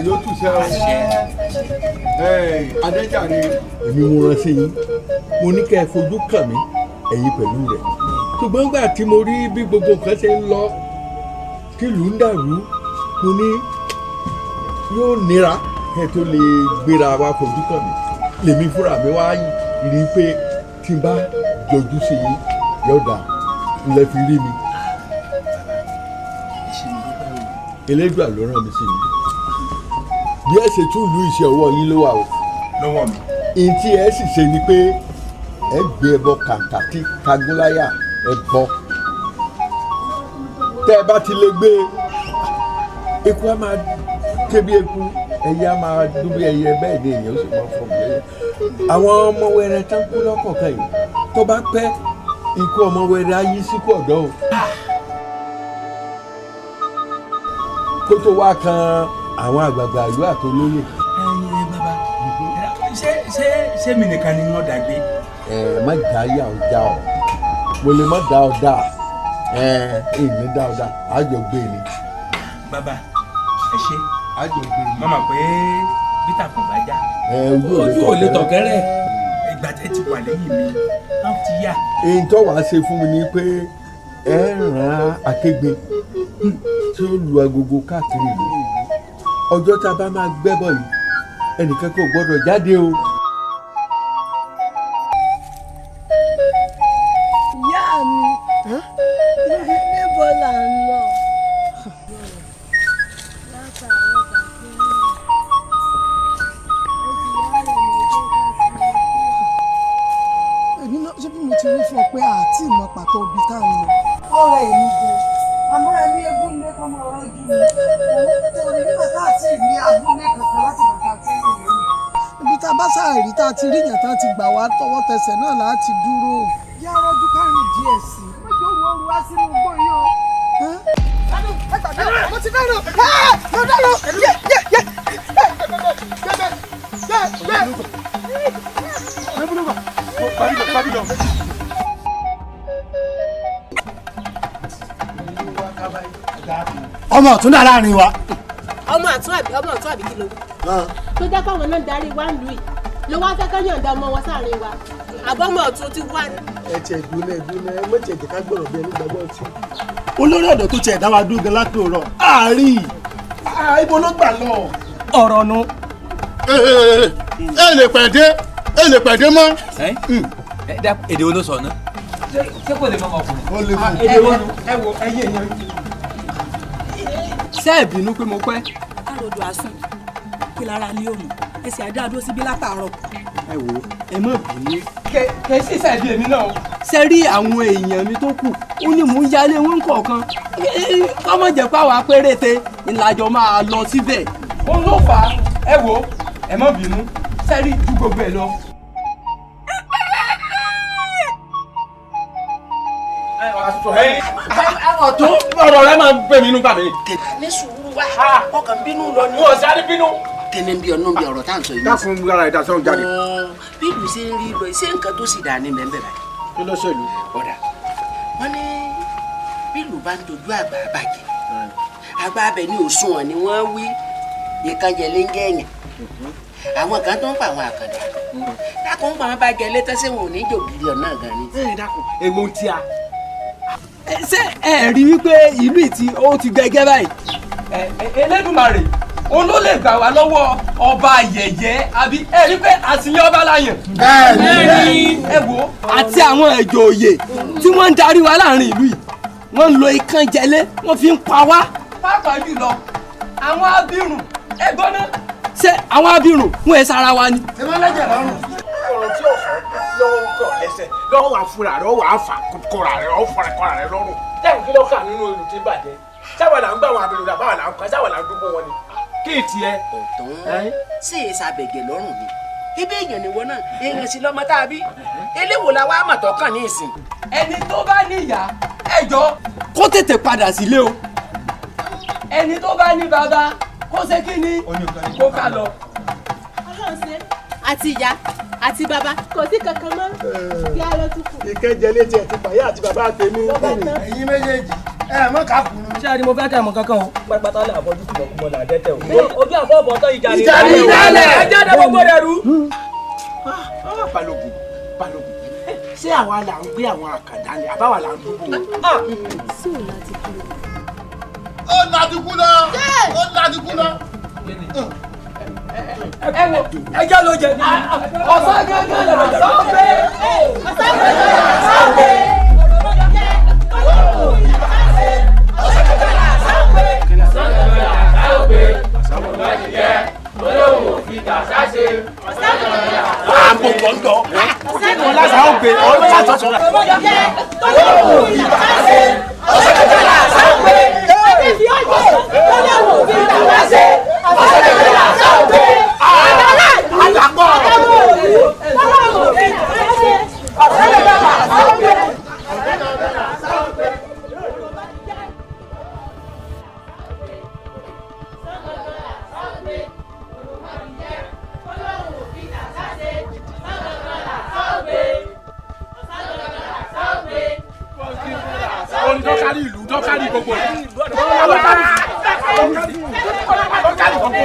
yóò tù sẹ́ ọ. Adéjàre èmi mo rán sí yín mo ní kẹ́ ẹ fojú kàn mí ẹ̀yin pẹ̀lú rẹ̀ ṣùgbọ́n nígbà tí mo rí bí gbogbo nǹkan ṣe ń lọ kí ìlú ń dàrú mo ní yóò nira kẹ́ ẹ tó lè gbéra wa fojú kàn mí lèmi fúnra mi wá rí i pé tí n bá jọjú sí yín yóò dà ńlẹ fi rí mi. Elédùà ló rán mi sí yín bí ẹ ṣe tún ìlú iṣẹ́ ọwọ́ yín ló wà o. lọ́wọ́ mi. ìyìn tí ẹ sì ṣe ni pé ẹ gbé ẹbọ kàǹkà tí kagúnláyà ẹ bọ tẹ ẹ bá ti lè gbé eku á máa ké bí eku ẹyẹ á máa dún bí ẹyẹ bẹ́ẹ̀ ni èèyàn ó sì máa fọ bí ẹyẹ. àwọn ọmọ wẹrẹ tán kú lọ́kọ̀ọ̀kan yìí tó bá pẹ́ ikú ọmọ wẹrẹ á yí síkú ọ̀dọ́ o. kó tó wá kan àwọn àgbààgbà ìlú àtolóyè. Bàbá ṣé mi nìkan ni wọ́n dàgbé. má dá yà ọ já ọ mo lè má dá ọ dá èmi dá ọ dá àjọ gbé ni. Bàbá ẹ ṣe àjọ gbé ni. mama pé bítà kan bá já. ojú ò lè tọ̀kẹ́rẹ́. ìgbà tẹ́ ti wà lẹ́yìn mi wọ́n ti yá. èyí tó wàá ṣe fún mi ni pé ẹ ràn akégbé tí ó lu agogo káàkiri ìlú ọjọ́ tá a bá máa gbẹ́bọ̀ yìí ẹnìkan kò gbọ́dọ̀ jáde o. ìyá mi níbo là ń lọ. èmi náà ṣé bí mo ti rí fún ọ pé àti ìmọ̀ pàtó ibi tá à ń lọ. ọ̀rẹ́ èmi gan àmọ́ ẹni egún ilé kan máa rọ́jú mi òun tó ní nígbà tá àti ìrí abúlé kankan láti bàtà tí ì rí. ibi tá a bá sáàrí tá a ti rí yàn tá a ti gbà wá tọwọ́ tẹsẹ̀ náà láti dúró. yá rọ́jú kárìn díẹ̀ sí i mọ́jọ́ wo ru wá sínú igbó yìí o. mo ti dárò mo dárò yé yé yé. ọmọ ọ̀tún dá láàrin wa. ọmọ ọ̀tún àbí kí ló tó jẹ́ káwọn náà darí wá lù yìí ló wá fẹ́kẹ́ yànda ọmọ wọn sáàrin wa àbọ̀mọ̀ ọ̀tún ti wá ní. ẹ tiẹ̀ dúnlẹ̀ ẹ mọ̀tì ẹ̀jẹ̀ ká gbọ̀rọ̀ bí ẹni gbàgbọ́ ọtí. olórí ọ̀dọ́ tó tiẹ̀ dá wa dúró gan látòrọ̀ àárín ibo ló gbà lọ. ọ̀rọ̀ nu. ẹ lè pẹ̀dé mọ́. èdè wo ló sọ náà. ṣé kò lè mọ ọkùnrin. ó lè mú. ẹ wo ẹyẹ yẹn. ṣé ẹ bínú pé mo pẹ́. àròdò àsùn kí lára ní òmù ẹsẹ̀ àdáàdó síbí látàárọ̀. ẹ wo ẹ má bínú. kẹ sí ìsàdí èmi náà. ṣe rí àwọn èèyàn mi tó kù ó ní mò ń yálé wọn kọ̀ọ̀kan kọ́mọ jẹ́ pàwọ́ péréte ìlàjọ máa lọ síbẹ̀. ó ló fà á ẹ wo ẹ má bínú ṣe rí ju gbogbo ẹ lọ. ọ̀tún ọ̀rọ̀ rẹ máa ń gbé mi inú gbà mí. ní sùúrù wá ọkàn bínú lọ ni. wọ́n sáré bínú. tẹ́lẹ̀ ń bí ọ̀nà bí ọ̀rọ̀ tá à ń sọ yìí. dákun ara ẹ̀dá sọ̀rọ̀ jáde. bí ìlú ṣe ń rí lọ ṣé nǹkan tó sì dà ní mẹ́ńbẹ̀ báyìí. kí ló ṣèlú. ọ̀dà wọ́n ní bí ìlú bá ń dojú àgbà bàjẹ́ àgbà abẹ ní òṣùwọ̀n ni wọ́n wí Ikanjele ń gẹ̀yìn àwọn kan tó ń pa àwọn àkàndá dákun ń pa wọn bá jẹ létẹ́sẹ̀ wọn ò ní jò gidi ọ̀nà gan ni. dákun èwo ti a. ṣé ẹ rí wípé ìlú ìtì ó ti gbẹgẹ báyìí Elédùmarè òun ló lè gbà wá lọ́wọ́ ọba yẹ̀yẹ́ àbí ẹ rí pé àtìyàn ọba láyàn. bẹ́ẹ̀ni. ẹ wo àti àwọn ẹ̀jọ̀ òye tí wọ́n ń darí wa láàrin ìlú yìí wọ́n ń lo Ikanjele wọ́n fi ń pa wá. pàápàá jùlọ àwọn abirùn ẹ̀gbọ́n náà ṣé àwọn abirùn wọn ẹ sára wa ni. ṣé wọ́n lẹ́jẹ̀ lọ́rùn. ọ̀rọ̀ tí ò fẹ́ lọ́wọ́ kọ̀ lẹ́sẹ̀ lọ́wọ́ wà fúnra rẹ̀ wà á fà kọ́ra rẹ̀ ọ̀ fọ́ra kọ́ra rẹ̀ lọ́rùn. dáhùn kí ló kà nínú ìlú tí ń bàjẹ́ sáwọn là ń gbà wọn abirùn àbáwọn là ń kọ́ sáwọn là ń dúpọ̀ wọn ni. kí ètì ẹ. ọ̀tún sí ìsàbẹ̀gẹ̀ lọ́rùn ni ibi èèyàn ni wọn náà èèyàn sì lọ́mọ tá a bí eléwo la wá màtọ́ kàn ní ìsìn. ẹni tó bá níyà ẹjọ́ kó tètè padà sílé o ẹni tó bá ní bàbá kó ṣe kí ni kó ká lọ. àti ìyá àti bàbá kò sí kankan mọ́ kí á lọ tún kù. Ikanjele tiẹ̀ ti pàyà àti bàbá tèmi. ẹ̀yin méjèèjì ẹ mọ ká kùnú. ṣé àdìmọ fẹ́ kẹ́ mọ kankan o pátápátá lè àfọjú kùmọ̀kùmọ̀ là dẹ́tẹ̀ o. ojú àfọ̀bọ̀ tán ìjà ni. ìjà ni ìdálẹ̀. ẹ jáde gbogbo rẹ̀ rú. Balógun Balógun ṣé àwa là ń gbé àwọn àkàndá ni àbáwá là ń dúró wọn. sí ò láti kúrò. ó láti kú lọ. ó láti kú lọ. ẹ wo ẹjọ́ ló jẹ ní. ọ̀sán gángan lè wọ́n sọ pé. ọ̀sán gángan lè sọ pé. àmọ́ gbọ́ndọ̀ wọn lásán ó gbé ọ̀rọ̀ láti sọ̀rọ̀. dọ́kárí ìlú dọ́kárí gbogbo dọ́kárí gbogbo.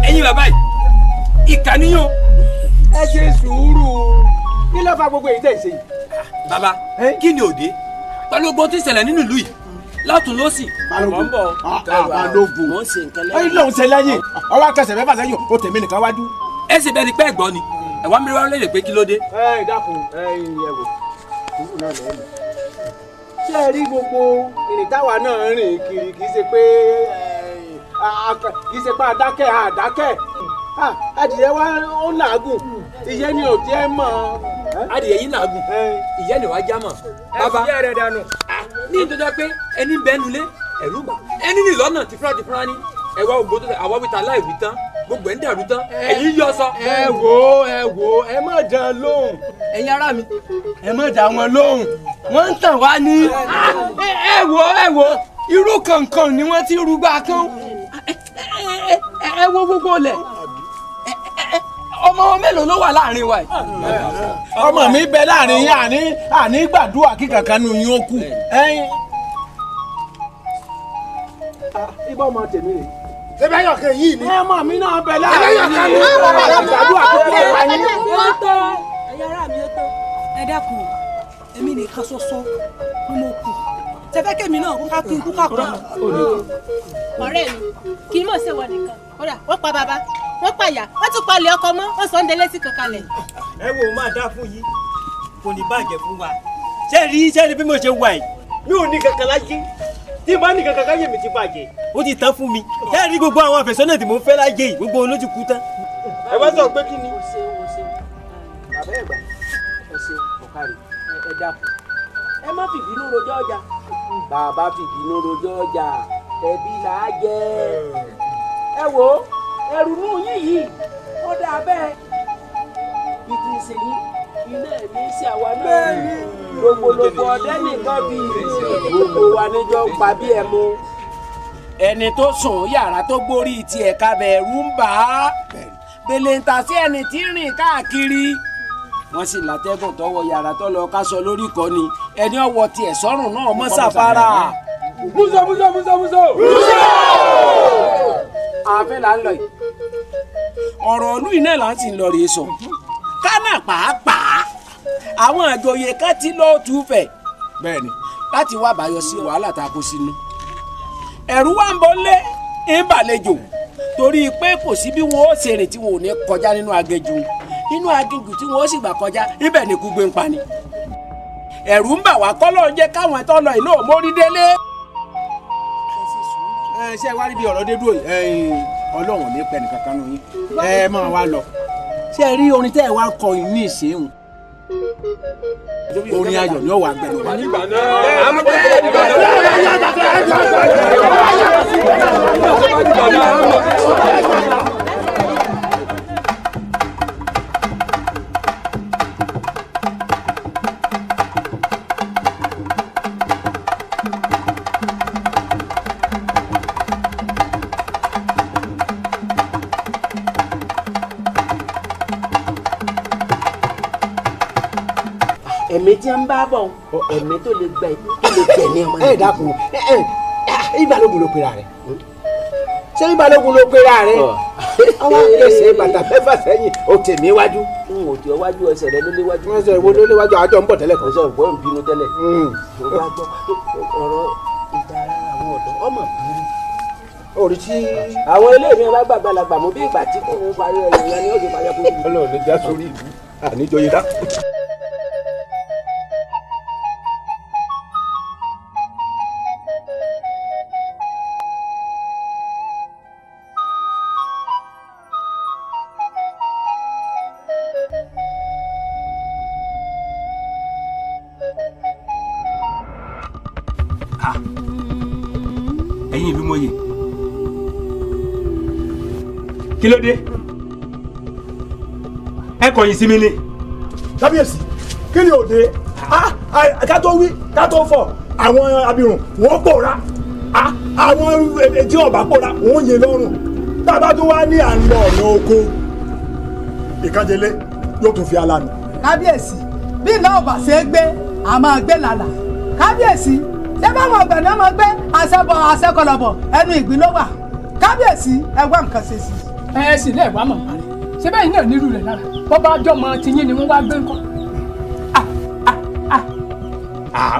ẹ̀yin bàbá yìí ìkànnìyàn ẹ ṣe sùúrù kí ló fa gbogbo èyí tẹ̀ ṣe yìí. bàbá kí ni òde pẹ̀lú ogun tí ń ṣẹlẹ̀ nínú ìlú yìí látún lọ́sì. Balógun Balógun wọ́n ṣe nǹkan lẹ́yìn. ẹ̀yin lòun ṣe lẹ́yìn ọwọ́ akẹsẹ̀ mẹ́fà sẹ́yìn ó tèmi nìkan wájú. ẹ sì bẹ́ẹ̀ ni pẹ́ gbọ́ ni ẹ̀ wá mi wá lè pé kí ló dé. ẹ dákun ẹ̀yin ẹwò sùúrù náà lẹ́yìn. ṣé ẹ rí gbogbo ìrìn táwa náà rìn kiri kì í ṣe pé àdákẹ́ adìyẹ wa ó làágùn ìyẹn ni ò jẹ́ mọ́. adìyẹ yìí làágùn ìyẹn ni wàá já mọ́. bàbá ní ìdọ́jà pé ẹni bẹ́ẹ̀ nulẹ̀ ẹ̀rú bà ẹni ní lọ́nà tìfúrà ní ẹ̀wá ògbó tó àwa wíta láì wí tán gbogbo ẹ̀ ń dàrú tán ẹ̀yìn yọ sọ. ẹ wò ẹ má dán lóhùn ẹ̀yin ará mi ẹ má dá wọn lóhùn wọ́n ń tàn wá ní. ẹ wò irú kankan ni wọ́n ti rúgbà kan ẹ wo gbogbo lẹ̀ ọmọ mélòó ló wà láàrin wa yìí. ọmọ mi bẹ láàrin yín àní gbàdúrà kí kankan nu yín ó kù. ibà ọmọ tèmi rè. ṣébẹ́ yọ̀kẹ́ yìí ni. ọmọ mi náà bẹ láàrin yín gbàdúrà kí kú ọ̀pá yín. ó tó ẹ̀yin ará mi ó tó. ẹ dákun èmi nìkan ṣoṣo ni mo kù tẹfẹ́ kẹ́mi náà kúkà kí n kúkà kọ́. ọ̀rẹ́ mi kì í mọ̀ ṣe wọ nìkan kódà wọ́n pa bàbá wọ́n pa ìyá wọ́n tún palẹ̀ ọkọ mọ́ wọ́n sọ ń délé sí kankanlẹ̀. ẹ wo máa dá fún yín kò ní bàjẹ́ fún wa ṣé rí bí mo ṣe wà yìí mi ò ní kankan láyé tí n bá ní kankan láyé mi ti bàjẹ́ ó ti tán fún mi ṣé rí gbogbo àwọn àfẹ́sọ́nà tí mo fẹ́ láyé yìí gbogbo olójú kú tán. ẹ wá sọ pé kí ni. bàbá ẹ̀gbà ẹ ṣeun ọ̀kàrí ẹ dákun ẹ má fìbínú rojọ́ ọjà bàbá fìbínú rojọ́ ọjà ẹbí là á jẹ ẹ wò ẹrù nù yín yìí ó dáa bẹ́ẹ̀ ìdí ìsèyí ilé mi ṣe àwa náà lògbòlògbò ọdẹ nìkan bí gbogbo wa níjọ ń pa bí ẹ mú. ẹni tó sùn yàrá tó gbórí tiẹ̀ kabẹ̀ ẹ̀rù ń bà á bèlè ń ta sí ẹni tí ń rìn káàkiri wọ́n sì látẹ́gùn tọwọ́ yàrá tó lọ káṣọ lórí ìkọ́ni ẹni ọwọ́ tiẹ̀ sọ́rùn náà mọ́ sàfárà. búzọ. ààfin là ń lọ yìí ọ̀rọ̀ ìlú iná là ń sì ń lọ rèé sọ kánà pàápàá àwọn àjòyè kan ti lọ́ọ́ tù fẹ̀ bẹ́ẹ̀ni láti wá àbáyọ sí wàhálà tá a kó sínú ẹ̀rù wa ń bọ́ lé ń bàlejò torí pé kò sí bí wọn ó ṣe rìn tí wọn ò ní kọjá nínú aginjù tí wọn ó sì gbà kọjá ibẹ̀ ni kú gbé ń pa ni. ẹ̀rù ń bà wá kọ́lọ́ jẹ́ káwọn tó lọ ìlú òmórí délé. ṣé wá rí bí ọ̀rọ̀ dé dúró yìí ọlọ́run ní pẹ́ nìkan kan nù yín ẹ máa wá lọ. ṣé ẹ rí orin tẹ́ ẹ wá kọ ní ìṣeun orin ayọ̀ ni ó wà gbẹ̀lú wa. ẹ̀mí tí ń bá bọ̀ ẹ̀mí tó lè gbẹ ní ọmọ ẹ dákun ìbálògùn ló pera rẹ̀ ṣé ìbálògùn ló pera rẹ̀ ọwọ́ ẹsẹ̀ bàtà mẹ́fà sẹ́yìn ó tèmi wájú. n ò tí ọ wájú ẹsẹ̀ rẹ ló léwájú. wọ́n sọ ìwo ló léwájú àjọ ń bọ̀ tẹ́lẹ̀ kan. ọ̀sẹ̀ ògbọ́n ń bínú tẹ́lẹ̀. ó bá gbọ́ ọ̀rọ̀ ìdára àwọn ọ̀dọ́ ọmọ bínú. orí tí àwọn ilé mi bá gbàgbàlagbà mú bí ìgbà tí kò ń parí ẹ̀yìn yẹn ni ó ti parí ẹ̀kọ́. ọlọ́run lè já sórí ìlú àníjọyè dá. ẹ̀yin ìlú mòye kí ló dé ẹ kọ̀yìn sí mi ni. kábíyèsí kí ni òde ká tó wí ká tó fọ̀ àwọn abirùn wọn pòórá àwọn etí ọba pòórá wọn yé lọ́rùn bàbá tó wá ní à ń lọ ọ̀nà oko Ìkanjele yóò tún fi alánù. kábíyèsí bí iná ọba ṣe é gbé a máa gbé làlà kábíyèsí ṣé báwọn ọgbà náà máa gbé àṣẹkọlọbọ ẹnu ìgbín ló wà kábíyèsí ẹ wá nǹkan ṣe sí. ẹ sì lè wá mọ̀ parí ṣé bẹ́ẹ̀ náà nílùú rẹ̀ lára bọ́bá ọjọ́ mọ tiyín ni wọ́n wá gbé nǹkan.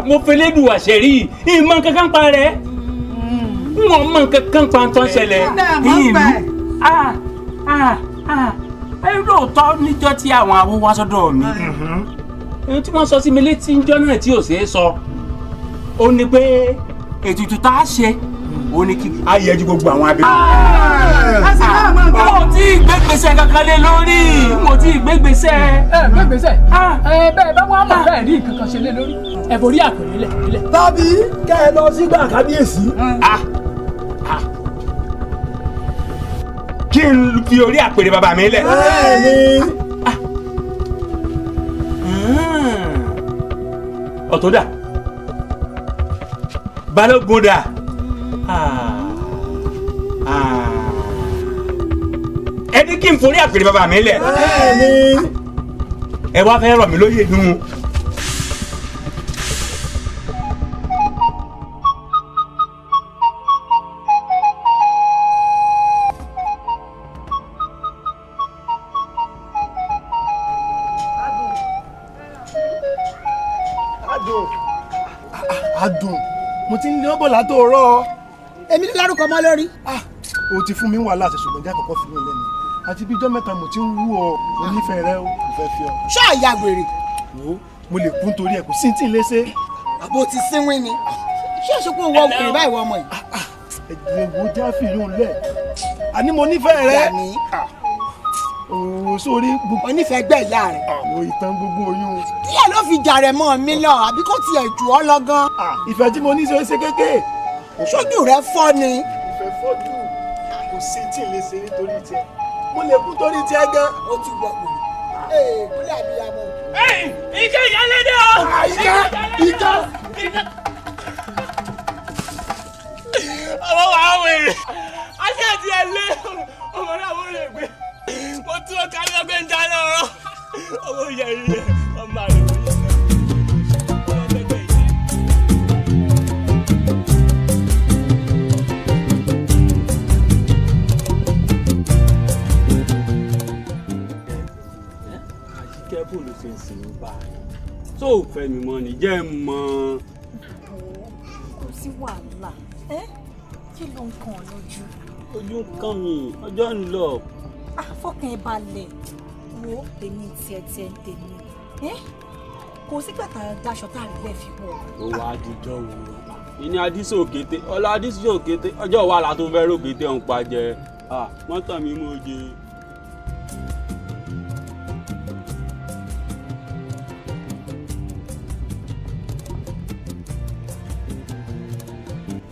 mo fẹ́ lẹ́dùn àṣẹrí ìmọ̀ kankan pa rẹ̀ wọ́n mọ̀ kankan pa tó ń ṣẹlẹ̀ ìlú. ẹ lóòótọ́ níjọ́ tí àwọn awo wá sọ́dọ̀ mi ohun tí wọ́n sọ sí mi létí níjọ́ náà tí ò ṣeé sọ ó ní pé ètùtù tá a ṣe ó ní kí a yẹjú gbogbo àwọn abẹ́rẹ́. mo ti gbégbèsè kankan lé lórí mo ti gbégbèsè. gbégbèsè bẹ́ẹ̀ bá wọn mọ̀ bẹ́ẹ̀ rí nǹkan kan ṣe lé lórí ẹ borí àpèrè lẹ̀. tàbí kẹ́ ẹ lọ sígbà kábíyèsí. kí n fi orí àpèrè bàbá mi lẹ̀. ọ̀tọ̀ dà balógun dà ẹni kí n forí àpèrè bàbá mi lẹ̀ ẹ wá fẹ́ rọ̀ mí lóyè nù. adùn mo ti ń lé ọbọ látòórọ. èmi ní lárúkọ mọ́ lórí. o ti fún mi wàhálà àti ṣùgbọ́n jẹ́ àkọ́kọ́ fi mí lẹ́nu àti bí ijọ́ mẹ́ta mo ti ń wú ọ onífẹ̀ẹ́ rẹ o kò fẹ́ fi ọ. ṣé àyà wèrè. wo mo lè kú nítorí ẹ kò sí tí ń lé ṣe. àbò ti sínwín ni ṣé èso pé wọ́n wèrè báyìí wọ́n mọ̀ yìí. ẹ̀jẹ̀ wo já fìyún lẹ̀ àní mo nífẹ̀ẹ́ rẹ. òwò sórí gbogbo. onífẹ̀ẹ́ gbẹ̀ ìyá rẹ̀. àwọn ìtàn gbogbo oyún. díẹ̀ ló fi jàrẹ̀ mọ́ mi lọ àbí kò tiẹ̀ jù ọ́ lọ gan. ìfẹ́ tí mo ní ṣe kéke. sójú rẹ fọ́ ni. ìfẹ́ fọ́jú kò sí tí ń lè ṣe nítorí tiẹ̀ mo lè kú torí tiẹ̀ gan. ó ti wọ̀ pé ee kúlẹ̀ àbíyamọ. Ike ìyálẹ́dẹ́ o. Ika. ọmọ wa wèrè aṣẹ àti ẹlẹ ọmọ náà wọ́n lè gbé mo tún ọkà lọ́gbẹ́ ń dáná ọ̀rọ̀ ọmọ yẹn rí ọmọ rẹ̀. bóòlù ṣe ń sìn báyìí tó ò fẹ́ mi mọ́ ni jẹ́ mọ́. kò sí wàhálà kí ló ń kàn ọ́ lójú ojú kan mi ọjọ́ ń lọ. Fọkàn ẹ balẹ̀ wo tèmi tiẹ̀ tèmi kò sí pẹ̀tà daṣọ tá a rí bẹ́ẹ̀ fi wọ̀. ó wá àdìjọ wo ìní àdìsí òkété ọlá àdìsí òkété ọjọ́ wà látó fẹ́ ròkété ọ̀hún pa jẹ mọ́tò mi mú oje.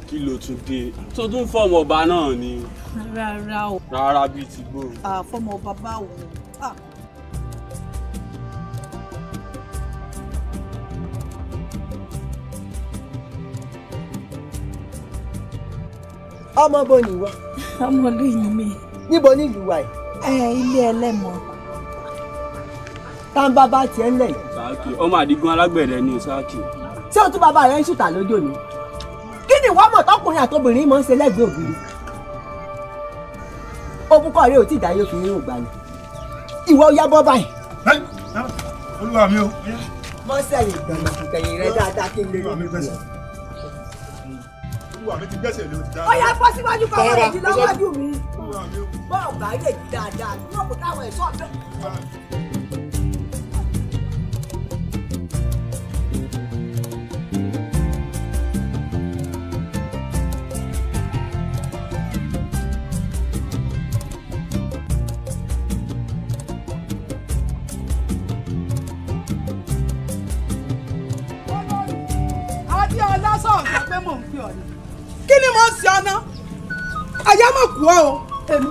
kí ló tún dé tó tún fọmọ ọba náà ni. rárá o. rárá bíi ti gbó. fọmọ ọba báwo. ọmọ bo ni wọ. ọmọ lóyún mi. níbo ní ìlú wa yìí. ilé ẹlẹ́mọ. tá n bàbá tiẹ̀ ń lẹ̀ yìí. sáàkì ọmọ àdìgún alágbẹ̀dẹ ni sáàkì. ṣé o tún bàbá rẹ ń ṣùtà lójó ni. kí ni ìwọ mọ̀ tọkùnrin àtobìnrin mọ̀ ń ṣe lẹ́gbẹ̀ẹ́ ògiri. òbúkọ rẹ ò tí ì dáyé fi rírun gbà ni. ìwọ ya bọ́ báyìí. olúwa mi o. mọ́ sẹ́yìn gbọ̀nà kẹ̀yìn rẹ dáadáa kí n lè rí mi. olúwa mi ti gbẹ́sẹ̀ lé o ti dáa. ó yá fọ́ síwájú kọ́ ọ̀rẹ́ yìí lọ́wọ́jú mi. bọ́ọ̀ bá yé yìí dáadáa ní wọ́n kò táwọn ẹ̀ṣọ́ ọ̀dọ́. kí ni mo ń ṣe ọ̀nà àyà mọ̀ kú ọ́ o èmi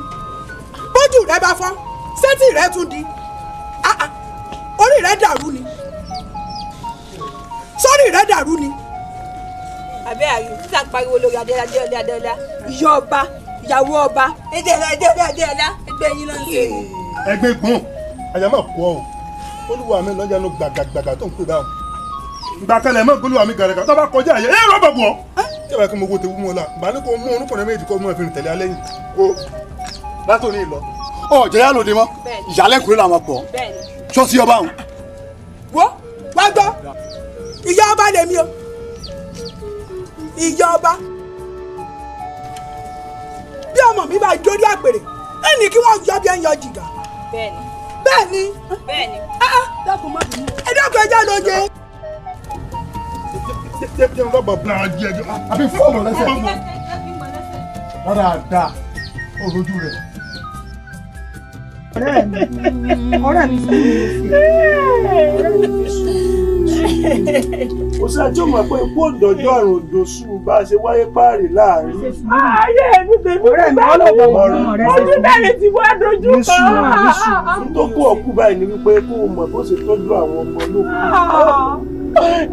bójú rẹ bá fọ́ sétí rẹ tún di orí rẹ dàrú ni sórí rẹ dàrú ni. àbẹ́ àrí títà pariwo lórí adéọlá ìyá ọba ìyàwó ọba adéọlá ẹgbẹ́ yín ló ń ṣe. ẹgbẹ́ gbọ́n àyà mọ̀ kú ọ́ o olúwa mi lọ́jà ló gbàgàgbàgà tó ń pè báwọn ìgbà kan lẹ̀ mọ́ olúwa mi gàrẹ́gà tó bá kọjá àyè ẹ̀ rọ́bà bọ̀ tí wàá kí mo wo tewu mọ́ la bá ní kò mú orúkọ méjì kọ́ mú ẹ̀fìn tẹ̀lé alẹ́ yìí o látòní ìlọ. ọ̀jẹ̀ yá lòdì mọ́ ìyálẹ́kùnrin làwọn pọ̀ ṣọ́ọ̀ṣì ọba àwọn. wo wá gbọ́ ìyá ọba lèmi o ìyá ọba bí ọmọ mi bá jórí àpèrè ẹnì kí wọ́n yọ bí ẹ̀ ń yọ jìgà. bẹ́ẹ̀ni ẹ dákun ẹja ló jẹ. jẹ́ rọ́bà bùnà jẹ́ ẹjọ́ àbí fọ́ọ̀mù lẹ́sẹ̀ dáadáa òrojú rẹ̀. ọ̀rẹ́ mi kò sí àjọ mọ̀ pé ikú òdòjọ́ àrùn òdòṣù bá a ṣe wáyé páàrí láàrin. ayé ẹni tèmi ti bá mi ojú bẹ́ẹ̀ ti wá dojú kan. ní tó kó ọkú báyìí ni wípé kó o mọ̀ bó ṣe tọ́jú àwọn ọmọ olókùn.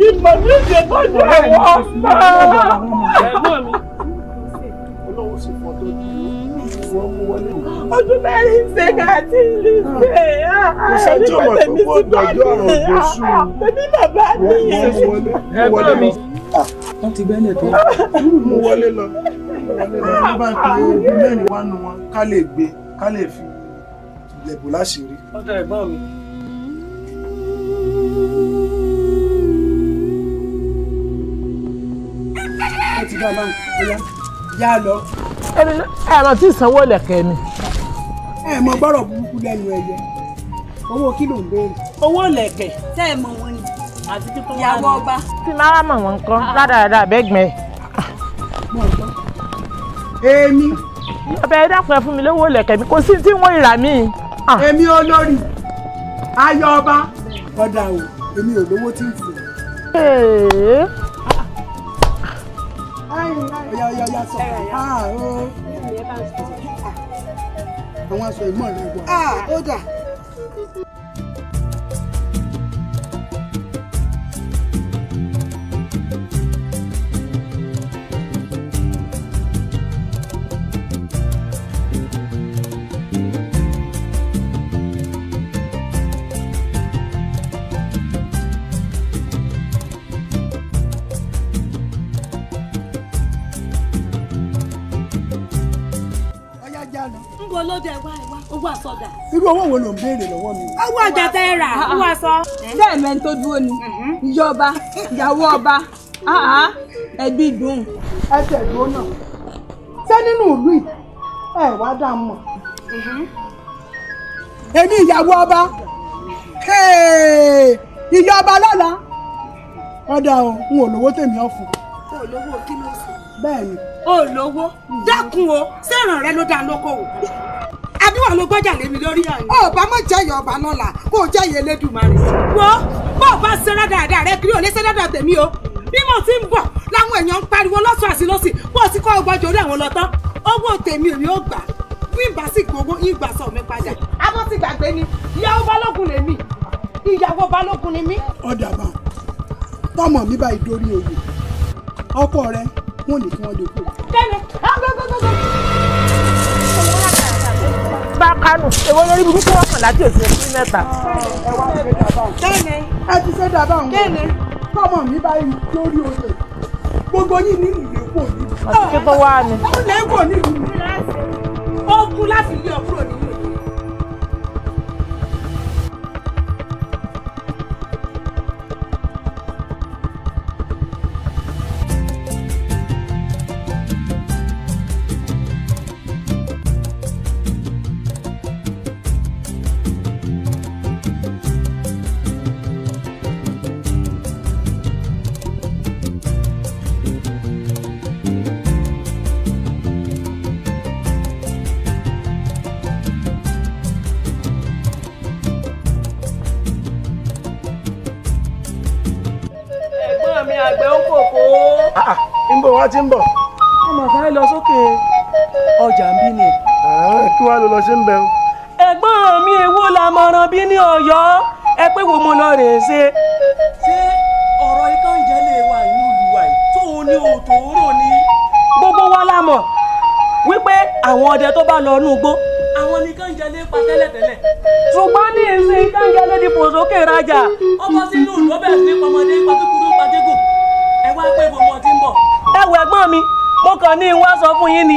ìmọ̀ mi ṣe tọ́jú àwọn ọmọ. ẹ̀gbọ́n mi olówó sì fọ́ tó ju ìwọ́n mú wọlé. ojú bẹ́ẹ̀ ń ṣe àti ìlú ṣe. kò sájọ́ mọ̀ pé kó òdòjọ́ àrùn òdòṣù. bébí bàbá mi yẹn. ẹ̀gbọ́n mi wọ́n ti gbẹ́lẹ̀ tó. mú wọlé lọ. wọ́n bá pe ibi mẹ́rin wá nu wọn ká lè gbé ká lè fi lẹ̀bù láṣìírí. ọ̀dọ̀ ẹ̀gbọ́n mi. ẹ ti bá a máa ń yá lọ. ẹ̀rọ tí ìsanwó lẹ̀kẹ́ ni. ẹ mọ gbọ́rọ̀ burúkú lẹ́nu ẹyẹ owó kí ló ń béèrè. owó lẹ̀kẹ̀. tẹ́ ẹ mọ̀ wọn ni àti títún ìyàwó ọba. tí máa mọ̀ wọn kan ládàáda bẹ́gbẹ́. èmi. ọbẹ̀ ẹ dákun ẹ fún mi lówó lẹ̀kẹ̀ mi kò sí tí wọ́n ìrà mí. èmi olórí ayọ̀ ọba ọ̀dà o èmi ò lówó tí ń fò. ọ̀yà sọ àwọn aṣọ ìmọ̀ rẹ̀ wà. ó dà. Nbo ló dé wá owó àsọdà. irú owó wo ló ń béèrè lọ́wọ́ mi. owó ọjà tẹ rà owó aṣọ. bẹ́ẹ̀ mẹ́ni tó dúró ni ìjọba ìyàwó ọba ẹbí dùn. ẹsẹ̀ dúró náà ṣé nínú ìlú yìí ẹ wá dá mọ̀. èmi ìyàwó ọba ìyá ọba lọ́la ọ̀dà ò ń ò lówó tèmi ọ̀fun. olówó kí ló sọ. bẹ́ẹ̀ ni. olówó dákun o sẹ́ràn rẹ ló dá lókòwò àbí wà ló gbọ́jà lémi lórí àná. ọba má jẹ́ ìyá ọba lọ́la kó o jẹ́ ìyá Elédùmarè. wo bó o bá ṣẹ́rẹ́ dáadáa rẹ kiri ò lè ṣẹ́rẹ́ dáadáa tèmi o bí mo ti ń bọ̀ láwọn èèyàn ń pariwo lọ́sùn àti lọ́sì bó o ti kọ́ ọgbọ́jọ orí àwọn lọ́tọ́ owó tèmi ò ní ó gbà bí ìgbà sì gbowó ìgbà sọ mi padà. abọ́ ti gbàgbé ni ìyàwó balógun lèmi ìyàwó balógun ni mí. ọ̀dà bá tọmọ mi báyìí dórí oyè ọkọ rẹ wọn ní kí wọn lè kú. kẹ́ni bá kánú èwo lórí burúkú wọn kàn láti òsì ẹ̀sìn mẹ́ta. kẹ́ni ẹ ti ṣe dàbà wọn. kẹ́ni tọmọ mi báyìí dórí oyè gbogbo yìí ní ìlú èkó ní. àti kí tó wá ni. ó lè kó ní ìlú. ó kú láti lé ọ kúrò nínú ìlú. ń bọ̀ wá tí ń bọ̀. wọ́n máa sáré lọ sókè ọjà ń bí ni. kí wàá lọ lọ sí ń bẹ o. ẹ̀gbọ́n mi èwo la mọ̀ràn bí ní Ọ̀yọ́ ẹ pé wo mo lọ rè é ṣe. ṣé ọ̀rọ̀ Ikanjele wà inú ìlú wa yìí tó o ní òtòrò ni. gbogbo wa la mọ̀ wípé àwọn ọdẹ tó bá lọ inú igbó àwọn ní Ikanjele pa tẹ́lẹ̀tẹ́lẹ̀. ṣùgbọ́n ní ìsìn Ikanjele di fò sókè rajà ọkọ sínú ìlú ọbẹ̀ sí pọmọdé pàtókùrú pàdégò ẹ wá pé gbogbo ọtí ń bọ̀. ẹ wọ ẹ̀gbọ́n mi mo kàn ní wá sọ fún yín ni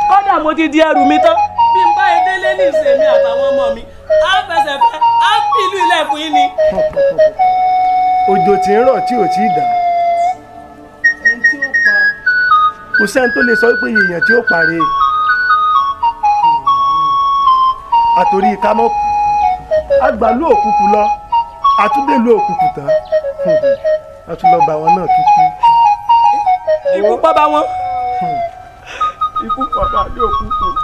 kódà mo ti di ẹrù mi tán bí n bá yẹ délé ní ìsèmi àtàwọn ọmọ mi á fẹsẹ̀ fẹ́ á fi ìlú ilẹ̀ fún yín ni. òjò tí ń rọ̀ tí ò tí ì dà. ẹni tí ó pa. kò sẹ́ni tó lè sọ pé èèyàn tí ó parí. àtòrí kámọ́ àgbàlú òkùnkùn lọ àtúndèlú òkùnkùn tán a tún lọ bá wọn náà tún kú. ikú pa bá wọn. ikú pàpà ní òkùnkùn.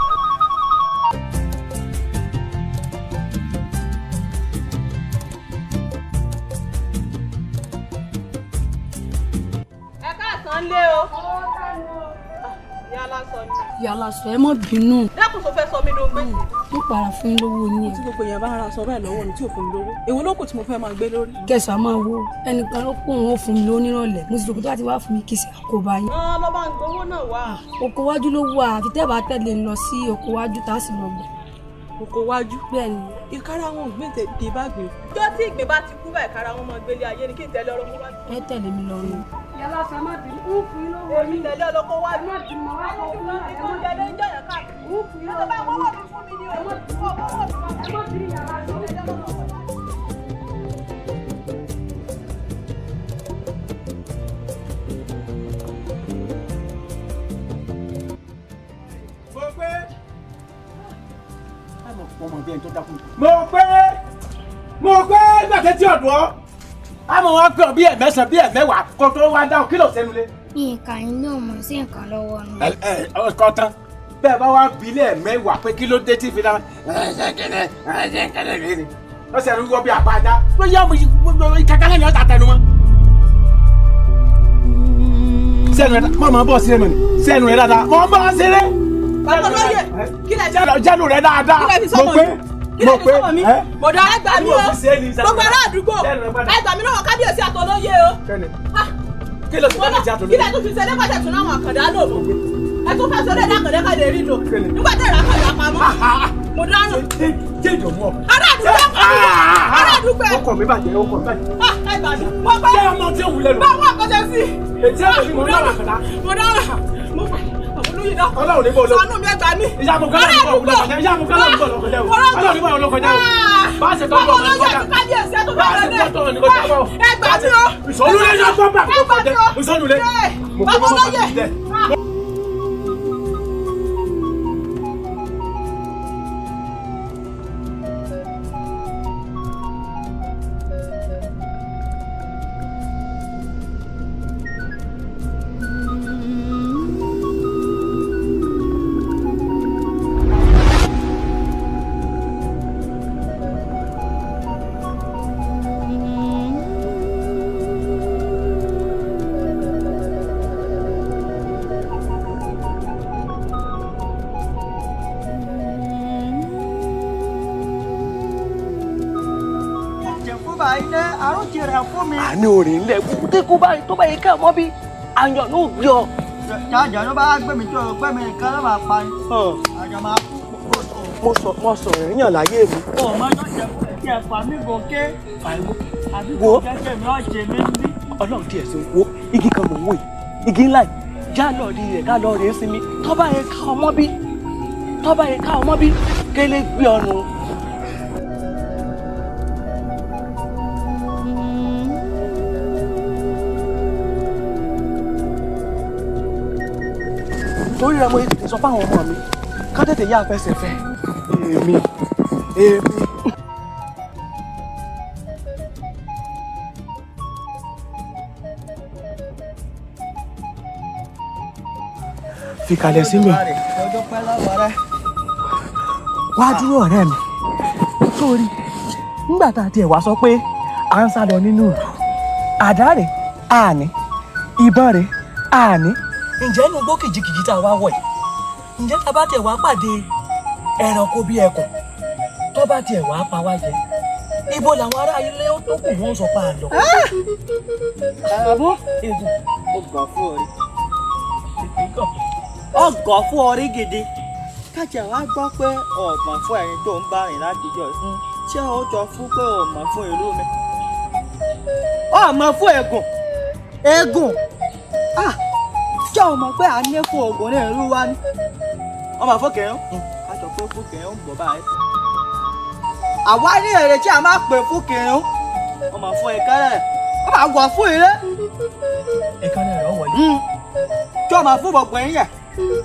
ẹ káàsán lé o. yàrá sọ ẹ mọ bínú. dákun tó fẹ́ sọ mí ló ń gbé. mo para fún yín lówó ní ẹ. tí gbogbo èèyàn bá ń ra aṣọ báyìí lọ́wọ́ ni tí ò fún mi lówó èwo ló kù tí mo fẹ́ máa gbé lórí. kẹsàn-án máa wo ẹnìkan ló pọ̀ wọn ò fún mi lówó nírọ̀lẹ́ mo sì rò pé tó bá ti wá fún mi kìsì àkóbá yín. lọ́ bá ń gbowó náà wá. oko wájú ló wà àfi tẹ́ bá tẹ̀lé ń lọ sí oko wájú tá a sì lọ gbọ́. oko wájú. bẹ́ẹ̀ni. ìkárà wọn gbé tètè bá gbé. ọjọ́ tí ìgbé bá ti kú báyìí kára wọn máa gbélé ayé ni kí n tẹ̀lé ọlọ́kọ wájú. ẹ tẹ̀lé mi lọ ni. yàrá sọ má bí ń fún yín lówó yín. tẹ̀lé ọlọ́kọ wájú. Ìkanjele ń jẹ̀yàn káàkiri. ń fún yín lówó yín. ẹ bá wọ́wọ́ mi fún mi ní o. ẹ má bí yàrá sọ mo pé gbàtẹ́ tí ọ̀dọ́ àmọ́ wọn pè ọ́ bí ẹ̀mẹ́sàn bí ẹ̀mẹ́wàá kó tó wá dáhùn kí ló sẹ́nu lé. nǹkan iná mọ̀ sí nǹkan lọ́wọ́ ni. ọkọ tán bẹ́ẹ̀ bá wá bílẹ̀ mẹ́wàá pé kí ló dé tí fi dáhùn ẹ̀ẹ́dẹ́gẹ́dẹ́ rèé ni lọ́sẹ̀ ń wọ́ bí àpájá ló yá ìkàkálẹ̀ ni ọ̀tà tẹnu mọ́. sẹ́nu rẹ̀ mọ̀ mọ́ bọ̀ sí ẹnu ni sẹ́nu rẹ̀ dáadáa mọ̀ bọ́ ṣeré. bàbá olóyè kí lè jẹ́ jẹ́nu rẹ̀ dáadáa mo pé mo pé bọ̀dá ẹgbà mi o gbogbo ará àdúgbò ẹgbà mi náà kábíyèsí àtọlóyè o. kí ló ti kábíyèsí àtọlóyè. kí lè tún fi ṣe lẹ́kọ̀ọ́dẹ̀ tún náà àkàndá lò mọ́ ẹ tún fẹ́ sọ́dọ̀ ẹ̀dá àkàndá káde rí lò nígbà tẹ̀ ẹ̀rọ àkàndá pamọ́ mo dáná. jẹ́ ìdòwú ọ. ará àdúgbò ọkọ̀ mi bàjẹ́ ọkọ̀ mi bàjẹ́. ẹgbà mi mo pẹ́ jẹ́ ọmọ tí òun lẹ́nu. báwo àkọsẹ̀ sí. ètí ẹ̀rọ mi mo dáná àkàndá. mo dáná Ọlọ́run ní bọ̀ lọ. sọ́nù mi ẹgbà mi. ìyá mo kọ́lá ní bọ̀ lọ́kọ̀já ìyá mo kọ́lá ní bọ̀ lọ́kọ̀já o. Ọlọ́run ní bọ̀ lọ́kọ̀já o. bá a ṣe tọ́jú ọmọ lọ́kọ̀já. kábíyèsí ẹ̀ tó bá rẹ̀ bá a ṣe tọ́jú ọmọ lọ́kọ̀já o. ẹgbà mi o. ìsọ̀lú lé ní ọgbọ́n bá kọ́kọ́ ìsọ̀lú lé. bàbá olóyè. báyìí ní àrùn ti rẹ̀ fún mi. àní orin ńlẹ̀ kúkú báyìí tó bá yẹ ká mọ́ bí àyàn ló gbé ọ. jájà ló bá gbé mi tó o gbé mi nìkan ló máa pa ni. àjọ máa kú. mo sọ èèyàn láyé mi. ọ̀ máa jọ jẹ kí ẹ fà mí gòkè. àbí kò jẹ́jẹ́ mi ọ̀ ṣe mí bí. ọlọ́run tiẹ̀ sí wo igi kan mò ń wò yìí igi ńlá yìí já lọ rí rẹ̀ ká lọ rèé sinmi tó bá yẹ ká ọmọ bí kélé gbé ọ̀nù. torí rẹ̀ mo tètè sọ fáwọn ọmọ mi ká tètè yá afẹsẹ̀ fẹ́ èmi. fi kalẹ̀ sí mi. ọjọ́ pẹ́ lọ́wọ́ rẹ. wá dúró ọ̀rẹ́ mi sórí nígbà tá a tiẹ̀ wá sọ pé à ń sá lọ nínú ìlú àdá rẹ̀ àní ìbọn rẹ̀ àní. ǹjẹ́ inú igbó kìjikìji tá a wá wọ̀ yìí ǹjẹ́ tá a bá tiẹ̀ wá pàdé ẹranko bíi ẹkùn tó bá tiẹ̀ wá pa wá jẹ ibo làwọn ará ilé tó kù wọ́n sọ pa àlọ́. àbọ̀ èdè ọgọ̀ fún orí ọgọ̀ fún orí gidi kájà wá gbọ́ pé ọ̀gbọ̀n fún ẹni tó ń bá rìn látijọ́ fún ṣé ó jọ fún pé ọmọ fún ìlú mi ọmọ fún eégún ṣé o mọ̀ pé a ní fún oògùn ní ìlú wa ni ọmọ fún kẹrin a jọ pé fún kẹrin ń bọ̀ báyìí àwa ní èrè tí a máa pè fún kẹrin ọmọ fún ìkẹrẹ ọmọ àgọ̀ fún ìrẹ ìkànnì rẹ̀ wọlé tí ọmọ fún gbogbo yín yẹ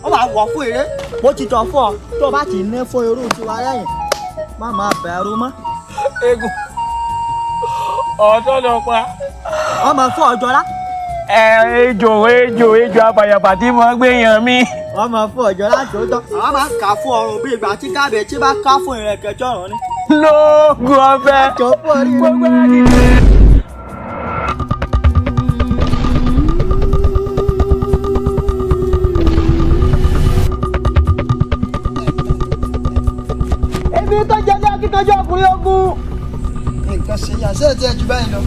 ọmọ àgọ̀ fún ìrẹ mo ti jọ fún ọ tó o bá ti ní fún irú tiwa lẹ́yìn má máa bẹ̀rù mọ́. eégún ọ̀dọ́ lọ pa. ọmọ fún ọjọ́lá. ejò abàyàbà tí mo gbé yan mi. ọmọ fún ọjọ́lá tó tọ́ àwọn máa ń kà fún ọrùn bí ìgbà tí kábíyèsí bá ká fún ìrẹ̀kẹ̀jọ́ ọ̀run ni. lóògùn ọbẹ̀ gbogbo ẹni. èmi tó jẹ́ ní akíkanjú ọkùnrin ogun. nǹkan ṣe yàtọ̀ ẹ̀ tí ẹ jù báyìí lọ.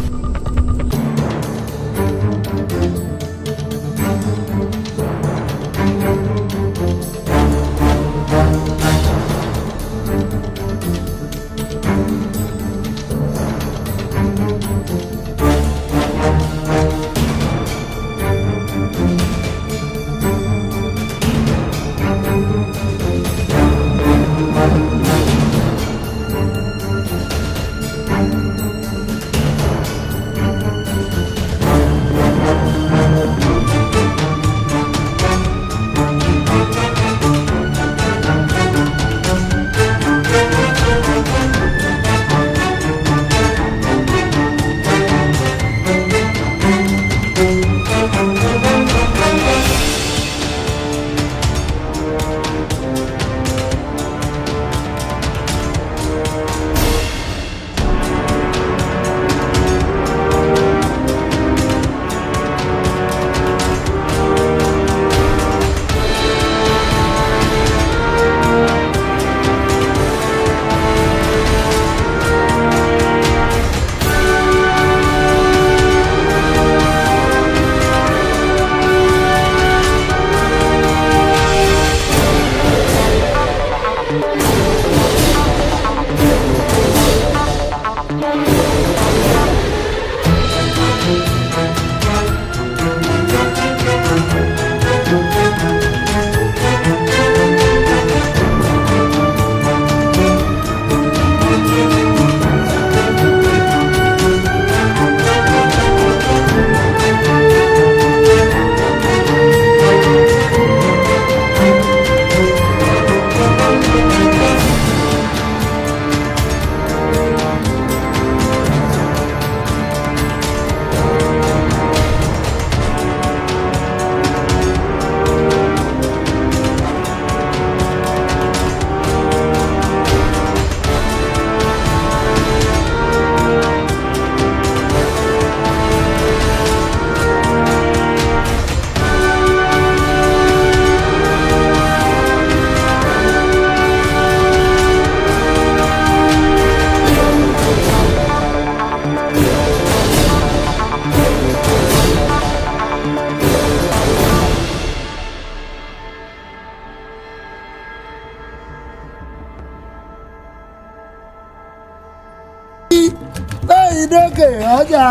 lẹ́yìn dókè ọjà.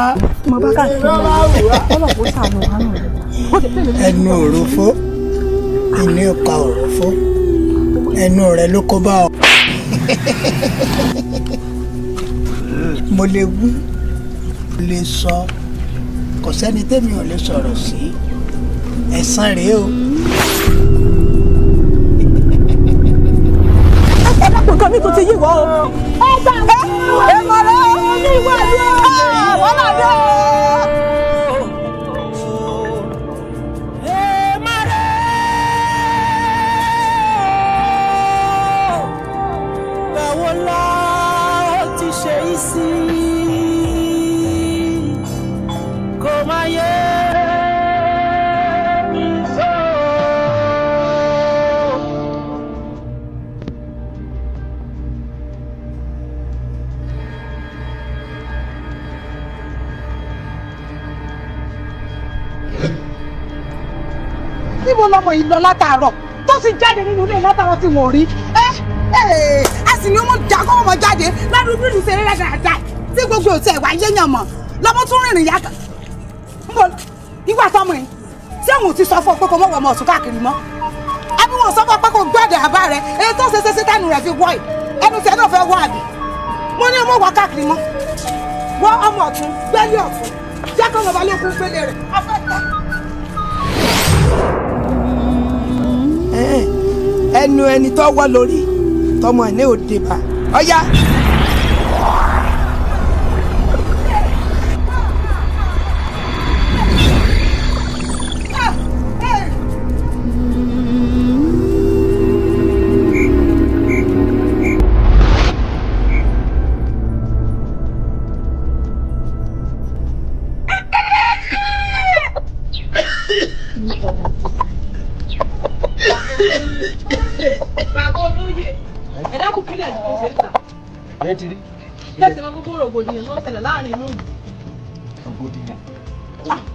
mo bá káàkiri ọlọ́pàá sàánú wa náà. ẹnu òròfó ìní ọkà òròfó ẹnu rẹ ló kó bá ọ. mo lè wí lè sọ kò sẹ́ni tẹ́mi ò lè sọ̀rọ̀ sí ẹ̀san rèé o. ẹ̀dàkùn kan mi tó ti yí wọ́ o. ẹ gbà wọ́n ẹ mọ̀ rẹ́ ní ìwé ìwé wọ́n là dé. báwo la ti ṣe yìí sí kò máa yẹ. níbo lọmọ yìí lọ látàárọ̀ tó sì jáde nínú ilé látàárọ̀ tí wọ́n rí a sì ní ọmọ jago ọmọ jáde ládùúgbò ìlú ṣeré dáadáa tí gbogbo òtí ẹwà yéèyàn mọ lọmọ tún rìnrìn yá kan nbọ nígbà tọmọ yìí tí àwọn ò ti sọ fún ọ pé kò mọ wọmọ ọsùn káàkiri mọ àbí wọn sọ fún ọ pé kò gbọdọ àbá rẹ èyí tó ṣe tẹnu rẹ fi wọ ẹ ẹnu tẹ náà fẹ́ wọ àbí mo ní ọmọ wà káàkiri mọ wọ ọmọ ọ̀tún gbẹlẹ ọ̀tún jẹ kọ ọmọ balẹ òkú gbẹlẹ rẹ afẹ tẹ. ẹnu ẹni tó wọ́ lórí tọmọ ẹ̀ ní òde bá ọyá.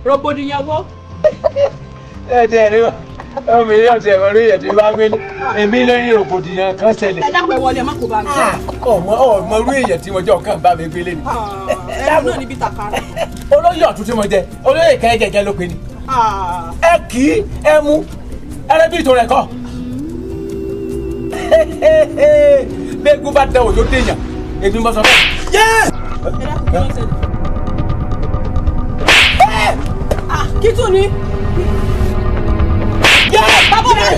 rògbòdìyàn wo. ẹ tẹ ẹ rí ọmọ mi náà tẹ ẹ rí ẹ tí bá gbé ní èmi lórí rògbòdìyàn kan ṣẹlẹ̀. ẹ dákun ẹ wọlé ẹ má kó bá mi. ọmọ orí èèyàn tí mo jẹ ọkàn bá mi gbélé ni. ẹ náà níbi tàkàrà. olóyè ọ̀tún tí mo jẹ olóyè kẹ́gẹ́gẹ́ ló pe ni. ẹ kì í ẹ mú ẹrẹ bí ìtò rẹ kọ. gbẹ́gun bá dẹ òjò déyàn èmi mọ sọ fẹ́. kí tún ni. bàbá rẹ̀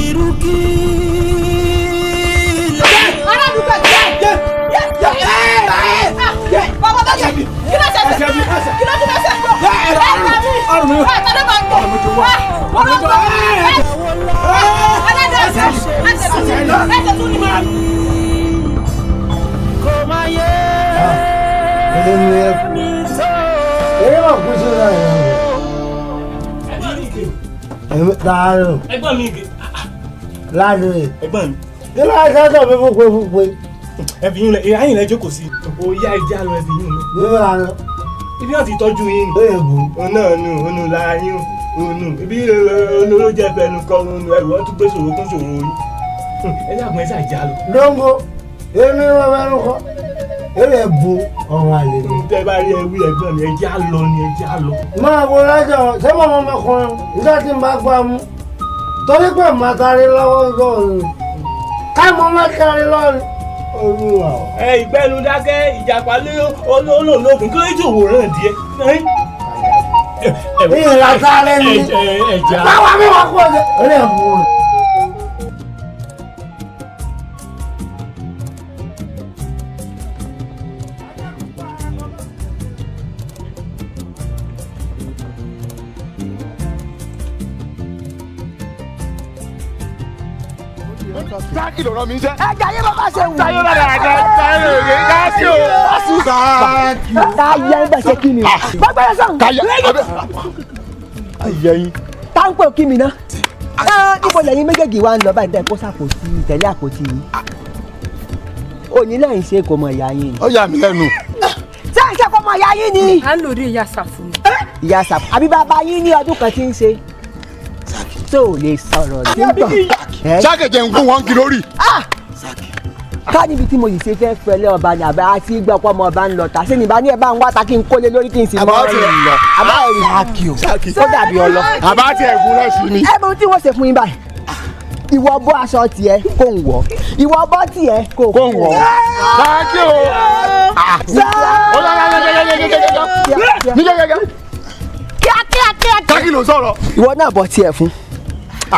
irúkí aládùúgbò bàbá bá jẹ kí ló ṣe kí ló tún bẹ ṣe gbọ́ ẹ gbà mí ẹ tẹlẹ bá gbọ́ ọlọ́gbọ́ aládùúgbò ẹsẹ̀ tún ni máa. kò máa yẹ. èyí wà kú sí náà yẹn láàárọ̀ ẹ̀gbọ́n mi gè. láàárọ̀ ẹ̀gbọ́n mi. kí ló ń sọ́tọ̀ mi fúnpe. ẹbí yín lẹ ayìn lẹ jókòó sí. òòyà ìjà lọ ẹbí yín lẹ. níbo la lọ. ibi náà ti tọ́jú yín. ó yẹ bù. òun náà nù òun lára yín òun ibi olóró jẹ fẹnu kọ òun ẹrù wọn tún gbé ṣòro kún ṣòro yín. ẹ dàgbọ́n ẹ ṣáà já lọ. dóńgó èmi wọn fẹ́ lóko èlé bu ọ̀rọ̀ àlè mi. tẹ bá rí ẹwí ẹ̀gbọ́n mi ẹ já lọ ni ẹ já lọ. máa wo lájọ ṣé mo mọ ọmọkùnrin nígbà tí n bá gbá mú torí pé màá tarí lọ́wọ́ lọ́rùn ká mo má tarí lọ́rùn olúwa. ẹ ìgbẹ́nu dákẹ́ ìjàpá lé olóòlóògùn kí ló jẹ́ òwòrán díẹ̀. ìlà sáré ni báwa mi wà kú ọ̀sẹ̀ orí ẹ̀ bù ú. sáàkì lọ̀rọ̀ mi jẹ́. ẹ jayé bàbá ṣe wù. sáyé bàbá àgbà sáyé òye káàkì o. sáàkì o. káyé ń bẹ̀ ṣe kí ni. gbàgbé yẹn sàn. káyé abẹ. ayé yín. táǹpẹ̀ kí mi ná. ibo lẹ́yìn méjèèjì wa ń lọ báyìí dẹ́kun sàpótí ìtẹ̀lé àpótí yìí. òní náà ń ṣe kò mọ ìyá yín. ó yà mí lẹ́nu. ṣé ń ṣe kò mọ ìyá yín ni. à ń lòdì ìyá sàfù ni. ìyá sàfù àbí bàbá yín ní ọdún kan tí ń ṣe. tó o lè sọ̀rọ̀ tí ń bọ̀. sáàkì jẹ́ ń gún wọn kí lórí. ká níbi tí mo yìí ṣe fẹ́ fẹ́lẹ́ ọba ni àbá àti gbọ́ pọ́ ọmọ ọba ń lọ tà sí ní ìbá ní ẹ̀ bá ń wá ta kí n kólé lórí kí n sì mọ́ ọ́ lọ àbá ẹ̀rí ó dàbí ọlọ. àbá tí ẹ̀gún náà sí ni. ẹ mọ tí wọ́n ṣe fún yín báyìí ìwọ bọ́ aṣọ tiẹ̀ kò ń wọ̀ ìwọ bọ́ tiẹ̀ kò ń wọ̀. sáàkì o. sáàkì ló sọ̀rọ̀. ìwọ náà bọ́ tiẹ̀ fún.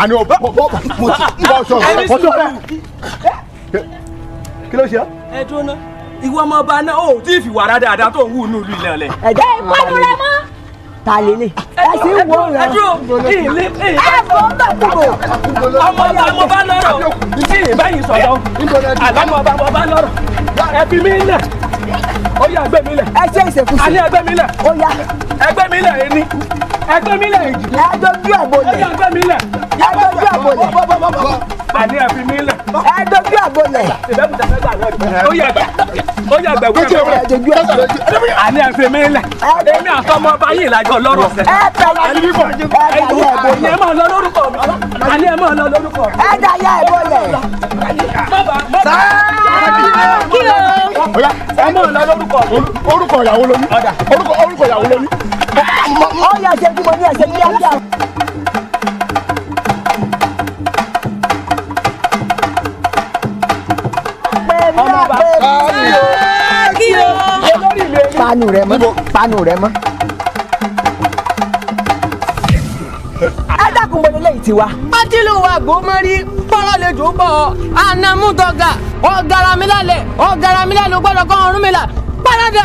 àní o bọ́ sọ̀rọ̀. kí ló ṣe ọ́. ẹ dúró ná ìwọ ọmọ ọba náà ó tí ì fi wàrà dáadáa tó ń wù nínú ìlú ilẹ̀ ọ̀lẹ̀. ẹ̀jẹ̀ ìpanu rẹ mọ́. ta lélẹ̀ ẹ sì ń wo rẹ. ẹ dúró ìlé ẹ bọ́ gbàgbọ́. ọmọ ọba lọ́rọ̀ tí ìbáyìí sọ̀rọ̀ àlámọ̀ ọba lọ́rọ̀ ẹ fi mí lẹ̀ ó yá ẹgbẹ́ mi lẹ̀. ẹ ṣe ìṣèkúṣe. àní ẹgbẹ́ mi lẹ̀. ó yá. ẹgbẹ́ mi lẹ̀ ẹni ẹgbẹ́ mi lẹ̀ èjì. ẹ dojú ẹ̀ bolẹ̀. ó yá ẹgbẹ́ mi lẹ̀. ẹ dojú ẹ̀ bolẹ̀. àní ẹ fi mí lẹ̀. ẹ dojú ẹ̀ bolẹ̀. ìbẹ́kùtà fẹ́ gbà náà ó yá ẹgbẹ́ àní ẹ fi mí lẹ̀. èmi àtọmọ ọba yìí làjọ lọ́rọ̀ sẹ́. ẹ tẹ̀lé àní ẹ máa lọ lórúkọ mi. àní ẹ máa lọ lórúkọ mi. ẹ dá yá ẹ bolẹ̀. kí ló. ẹ máa lọ lórúkọ mi. orúkọ ìyàwó lóní. orúkọ ìyàwó lóní. ó yẹ ṣe tí mo ní ẹsẹ̀ kíákíá. panu rẹ mọ́. ẹ dákun bọ́lá lẹ́yìn tiwa. pátílù wa gbòmọ́rí pọ́nrọ́ lè jò bọ̀ anamúdọ̀gà ọ̀gáramílálẹ̀ ọ̀gáramílálẹ̀ gbọ́dọ̀ kọ́ ọ̀run mi là pàdádà.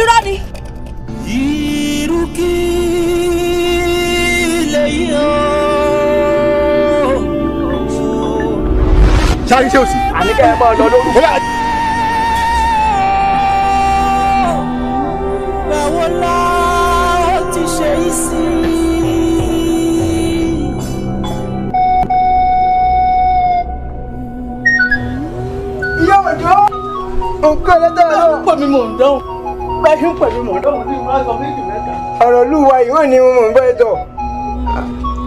irọ́ ni. irú kí lèyí o. sáré ṣé o sì. àníkẹ́ ẹ máa lọ lórúkọ. báwo la ó ti ṣe yìí sí. ìyá òjò nǹkan ẹlẹ́dẹ̀ ọ̀rọ̀ ń pè mí mò ń dánwò bẹ́ẹ̀ ń pè mí mò ń dánwò ní ìmọ̀ àgbà méjì mẹ́ta. ọ̀rọ̀ olúwa ìwọ̀n ni mo mọ̀ ń bẹ́ẹ̀ tọ̀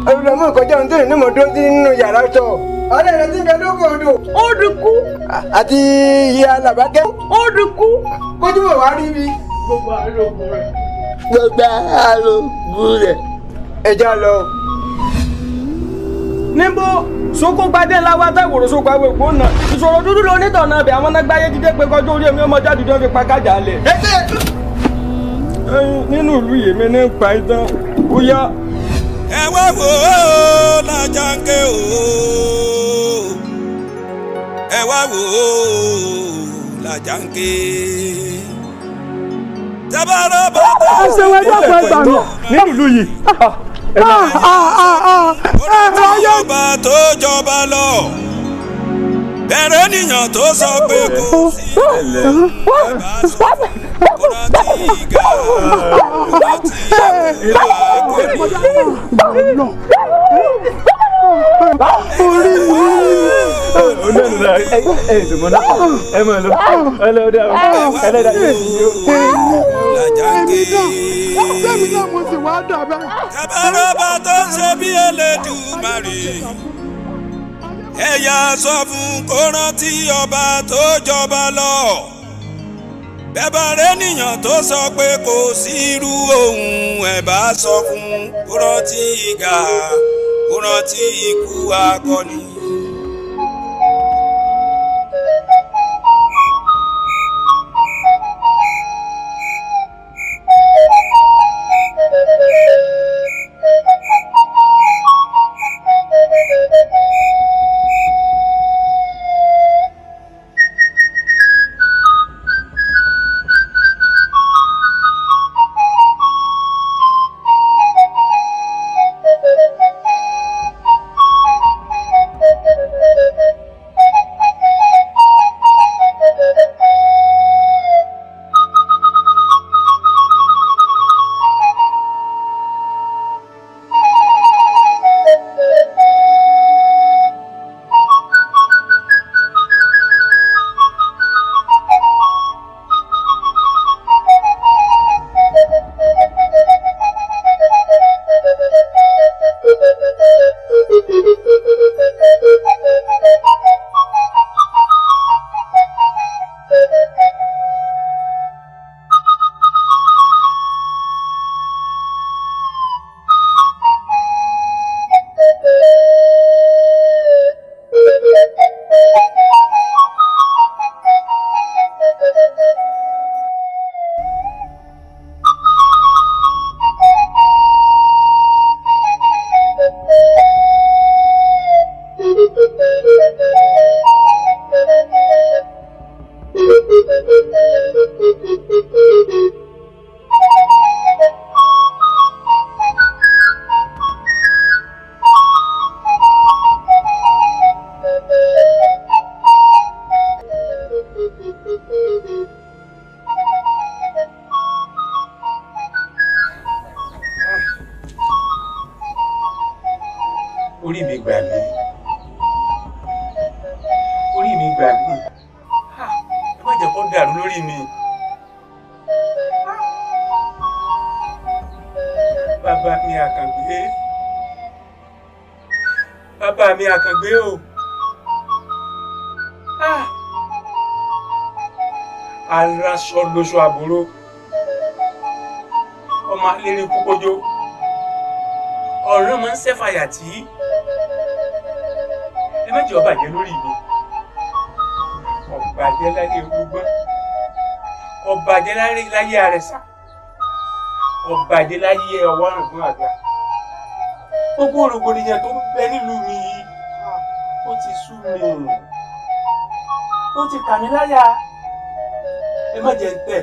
olùdómọ̀ ìkọjá ohun tó yìí ní mo dúró sí nínú yàrá tọ̀ ọ̀rẹ́ rẹ̀ ti ń bẹ lóko odò. ó dùnkú. àti ìyá làbákẹ́. ó dùnkú. kójú mọ̀ wá rí mi. gbogbo àlòkù rẹ̀. gbogbo àlòkù rẹ̀. ẹ já lọ. níbo soko gbadé ńláwá táìwòrò soko àwọn èkó náà ìṣòro dúdú ló nítọ̀nà abẹ àwọn nágbáyé dídé pé kọjú orí èmi ọmọ jáde tó ń fi pa kájà lẹ̀. nínú ìlú yìí mi ní pa idán ó yá. ẹ wá wò ó Làjàǹké o ẹ wá wò ó Làjàǹké tẹ́bárọ̀ bá tó. ẹ ṣe wẹ́n dọ́gba ẹgbà mi nínú ìlú yìí. ọba tó jọba lọ bẹ̀rẹ̀ ènìyàn tó sọ pé kò sí ilẹ̀ bá sọ kó rántí ìgà rántí ìwà Tabaraba tó ń ṣe bí Elédùmarè ẹ̀yà sọ fún kó rántí ọba tó jọba lọ bẹ́bàrẹ́ ènìyàn tó sọ pé kò sí irú òun ẹ̀ bá sọ fún kó rántí ìgà kó rántí ikú akọni. Orí mi gbà mí. Orí mi gbà mí. Ẹ má jẹ́ kó dàrú lórí mi. Bàbá mi Àkàngbé. Bàbá mi Àkàngbé o. Aláṣọ lóṣù àbúrò. Ọmọ alẹ́rìn kúkójó. Ọ̀ràn máa ń ṣẹ́fàyà tí. Ẹ má jẹ́ ó bàjẹ́ lórí mi. Ó bàjẹ́ láyé gbígbọ́n. Ó bàjẹ́ láyé àrẹ̀sà. Ó bàjẹ́ láyé ọwọ́ àrùn àgbà. Gbogbo rògbòdìyàn tó ń bẹ nílùú mi yìí, ó ti sú mi. Ó ti kà mí láyà. Ẹ má jẹ́ ń tẹ̀.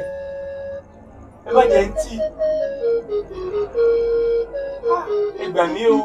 Ẹ má jẹ́ ń tì. Ẹ gbà mí o.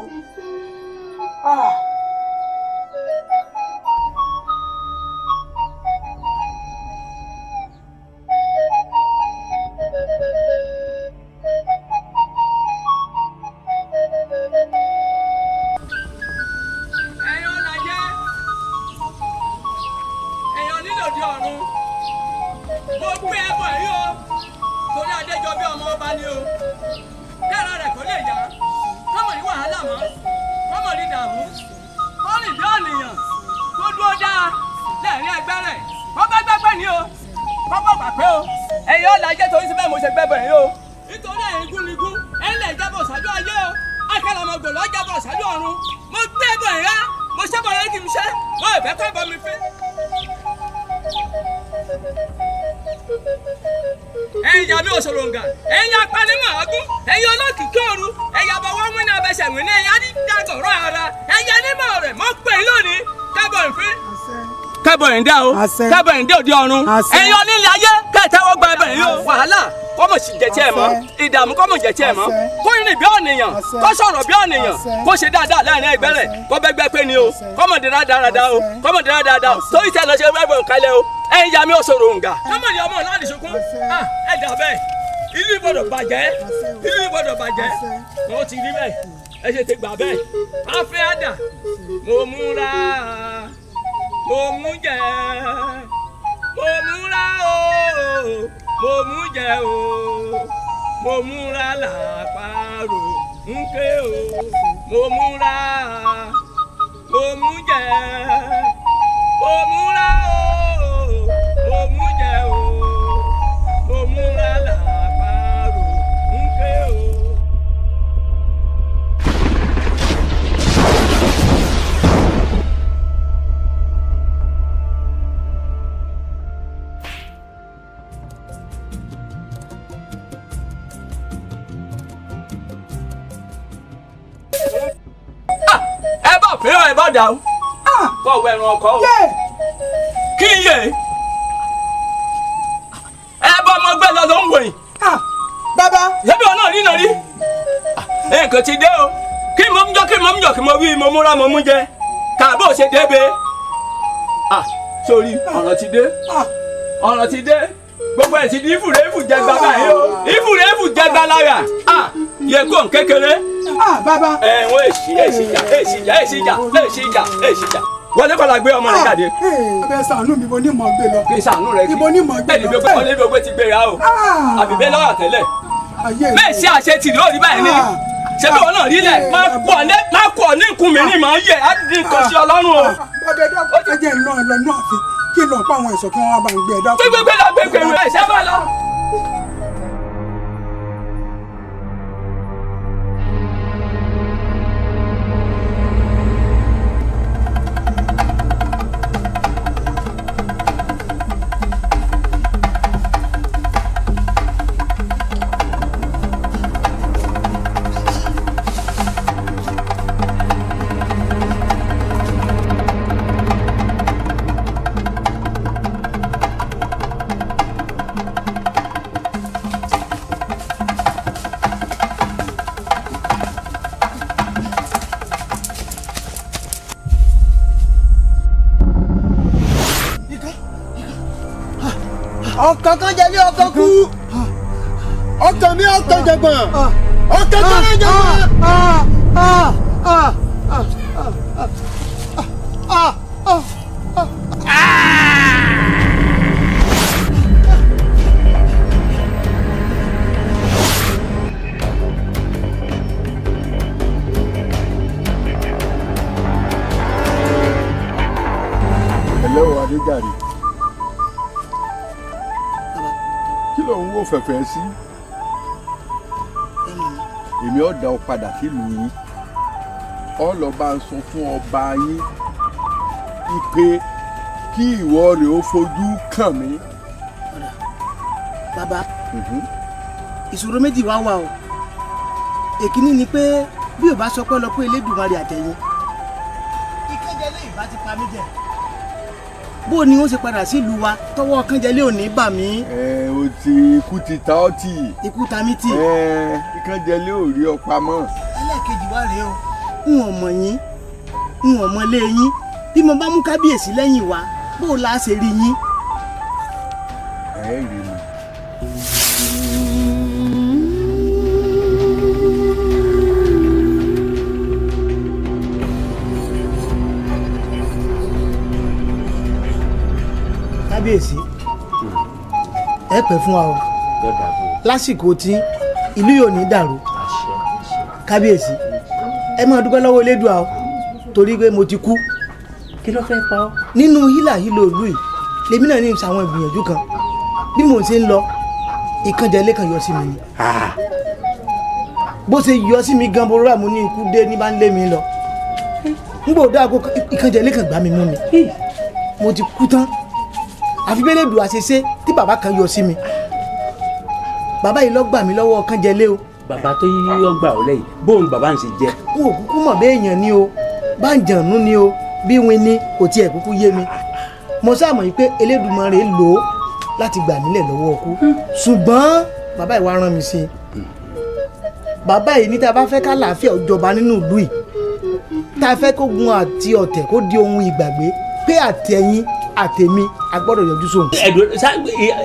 kábọ̀ ìdí òde ọ̀run ẹ̀yin onílé ayé kẹ́tẹ́wọ́ gba ẹbẹ̀ yìí o. wàhálà kọ́mọ̀ sì jẹ́ tiẹ̀ mọ́ ìdààmú kọ́mọ̀ jẹ́ tiẹ̀ mọ́ kó rìn bí ọ̀nìyàn kó sọ̀rọ̀ bí ọ̀nìyàn kó ṣe dáadáa láàrin ẹgbẹ́ rẹ̀ kó bẹ́gbẹ́ pé ni o kọ́mọ̀ dira dáadáa o kọ́mọ̀ dira dáadáa o torí tẹ́ lọ ṣe wẹ́wẹ́ òkálẹ̀ o ẹ̀yin ya mi ò sọ̀rọ̀ òǹgà. kọ́mọ̀ ni ọmọ náà nìṣokún ẹ dà bẹ́ẹ̀ ìlú ìbọdọ̀ bàjẹ́ ìlú ìbọdọ̀ bàjẹ́ mo ti rí bẹ́ẹ̀ ẹ ṣe ti gbà bẹ́ẹ̀ afẹ́ àdà mo múra mo mú jẹ mo múra o mo mú jẹ o mo múra làpárò ńké o mo múra mo mú jẹ mo múra o mo mú jẹ o mo múra làpárò ńké o. fẹ́ràn ẹ̀ bá dà o kọ́ ọ̀wọ́ ẹ̀ràn ọkọ̀ o kí n yè ẹ bá ọmọ gbẹ lọ ló ń wòyìn. bàbá. ṣebí wọn náà rí náà rí nǹkan ti dé o kí mo ń jọ kí mo ń jọ kí mo wí mo múra mo mú jẹ kàbó ṣe débé sórí ọ̀rọ̀ ti dé ọ̀rọ̀ ti dé gbogbo ẹ̀ ti di ìfùrẹ́fù jẹgba báyìí o ìfùrẹ́fù jẹgba lára yẹ kó n kékeré. bàbá. wọ́n èsìjà wọlé kọ́la gbé ọmọ rẹ jáde. abẹ́ ṣàánú mi mo ní mọ̀ gbé lọ. kí ṣàánú rẹ kí ibo ní mọ̀ gbé lọ. ẹni gbogbo ti gbéra o àbíbẹ́ lọ́wọ́ tẹ́lẹ̀ bẹ́ẹ̀ sí àṣẹ tìrì ó rí báyìí ní ṣé bí wọn náà rí lẹ̀ má kọ̀ ní nkùn mi ní màá yẹ á di nǹkan sí ọlọ́run o. bàbá ẹ dákun ẹ jẹ́ ìlọ ìlọ náà fi kí n lọ pa àwọn ẹ̀ṣọ́ kí wọ́n wá bá ń gbé ẹ dákun. gbégbé la gbégbé rẹ ṣẹ́ bá lọ. ọkàn kan jẹ ní ọkàn kú ọkàn mi ọkàn jẹgbọn ọkàn kan lè jẹgbọn. ẹlẹ́wọ̀n adéjàre kí ló ń wò fẹ̀fẹ̀ sí èmi ò dá ọ padà sílùú yín ọ lọ bá ń sọ fún ọba yín wípé kí ìwọ rẹ̀ ó fojú kàn mí. bàbá ìṣòro méjì wá wà o èkíní ni pé bí ò bá sọ pé lọ pé Elédùmarè àtẹ̀yìn Ìkánjẹlé ìbá ti pa mí jẹ bó ni ó ṣe padà sílùú wa tọwọ́ Ìkánjẹlé ò ní bà mí. o ti ikú ti ta ọ́ tì. ikú ta mí tì. Ìkánjẹlé ò rí ọ pamọ́. ẹlẹ́ẹ̀kejì wá rèé o n ò mọ̀ yín n ò mọ̀ lé yín bí mo bá mú kábíyèsí lẹ́yìn wa bó o la ṣe rí yín. ẹ rí mi. kábíyèsí ẹ pẹ́ fún wa o lásìkò tí ìlú yóò ní dàrú kábíyèsí ẹ máa dúpẹ́ lọ́wọ́ Elédùà o torí pé mo ti kú. kí ló fẹ́ pa ọ́. nínú hílàhílò ìlú yìí lèmi náà ní àwọn ìgbìyànjú kan bí mo ṣe ń lọ Ìkánjẹlé kan yọ sí mi ni bó ṣe yọ sí mi gan borora mo ní ikú dé ní bá ń lé mi lọ n gbọ́dọ̀ dáàbò Ìkánjẹlé kan gbá mi mú mi mo ti kú tán àfi bẹ́ẹ̀ lè dùn àṣeṣe tí bàbá kan yọ sí mi bàbá yìí ló gbà mí lọ́wọ́ Ìkánjẹlé o. bàbá tó yí ọgbà ọ lẹ́yìn bóun bàbá ń ṣe jẹ. n ò kúkú mọ̀ bẹ́ẹ̀ yàn ni o bá ń jànú ni o bí win ni kò tiẹ̀ kúkú yé mi mo sáàmọ̀ yìí pé Elédùmarè lò ó láti gbà mílẹ̀ lọ́wọ́ ọkú ṣùgbọ́n bàbá yìí wá rán mi sí i bàbá yìí ní tá a bá fẹ́ ká làáfíà jọba nínú ìlú yìí tá a fẹ́ kó gun àti ọ̀tẹ̀ kó di ohun ìgbàgbé pé àtẹ̀yìn àtẹ̀mí a gbọ́dọ̀ yọjú sóhun. ẹ̀dùn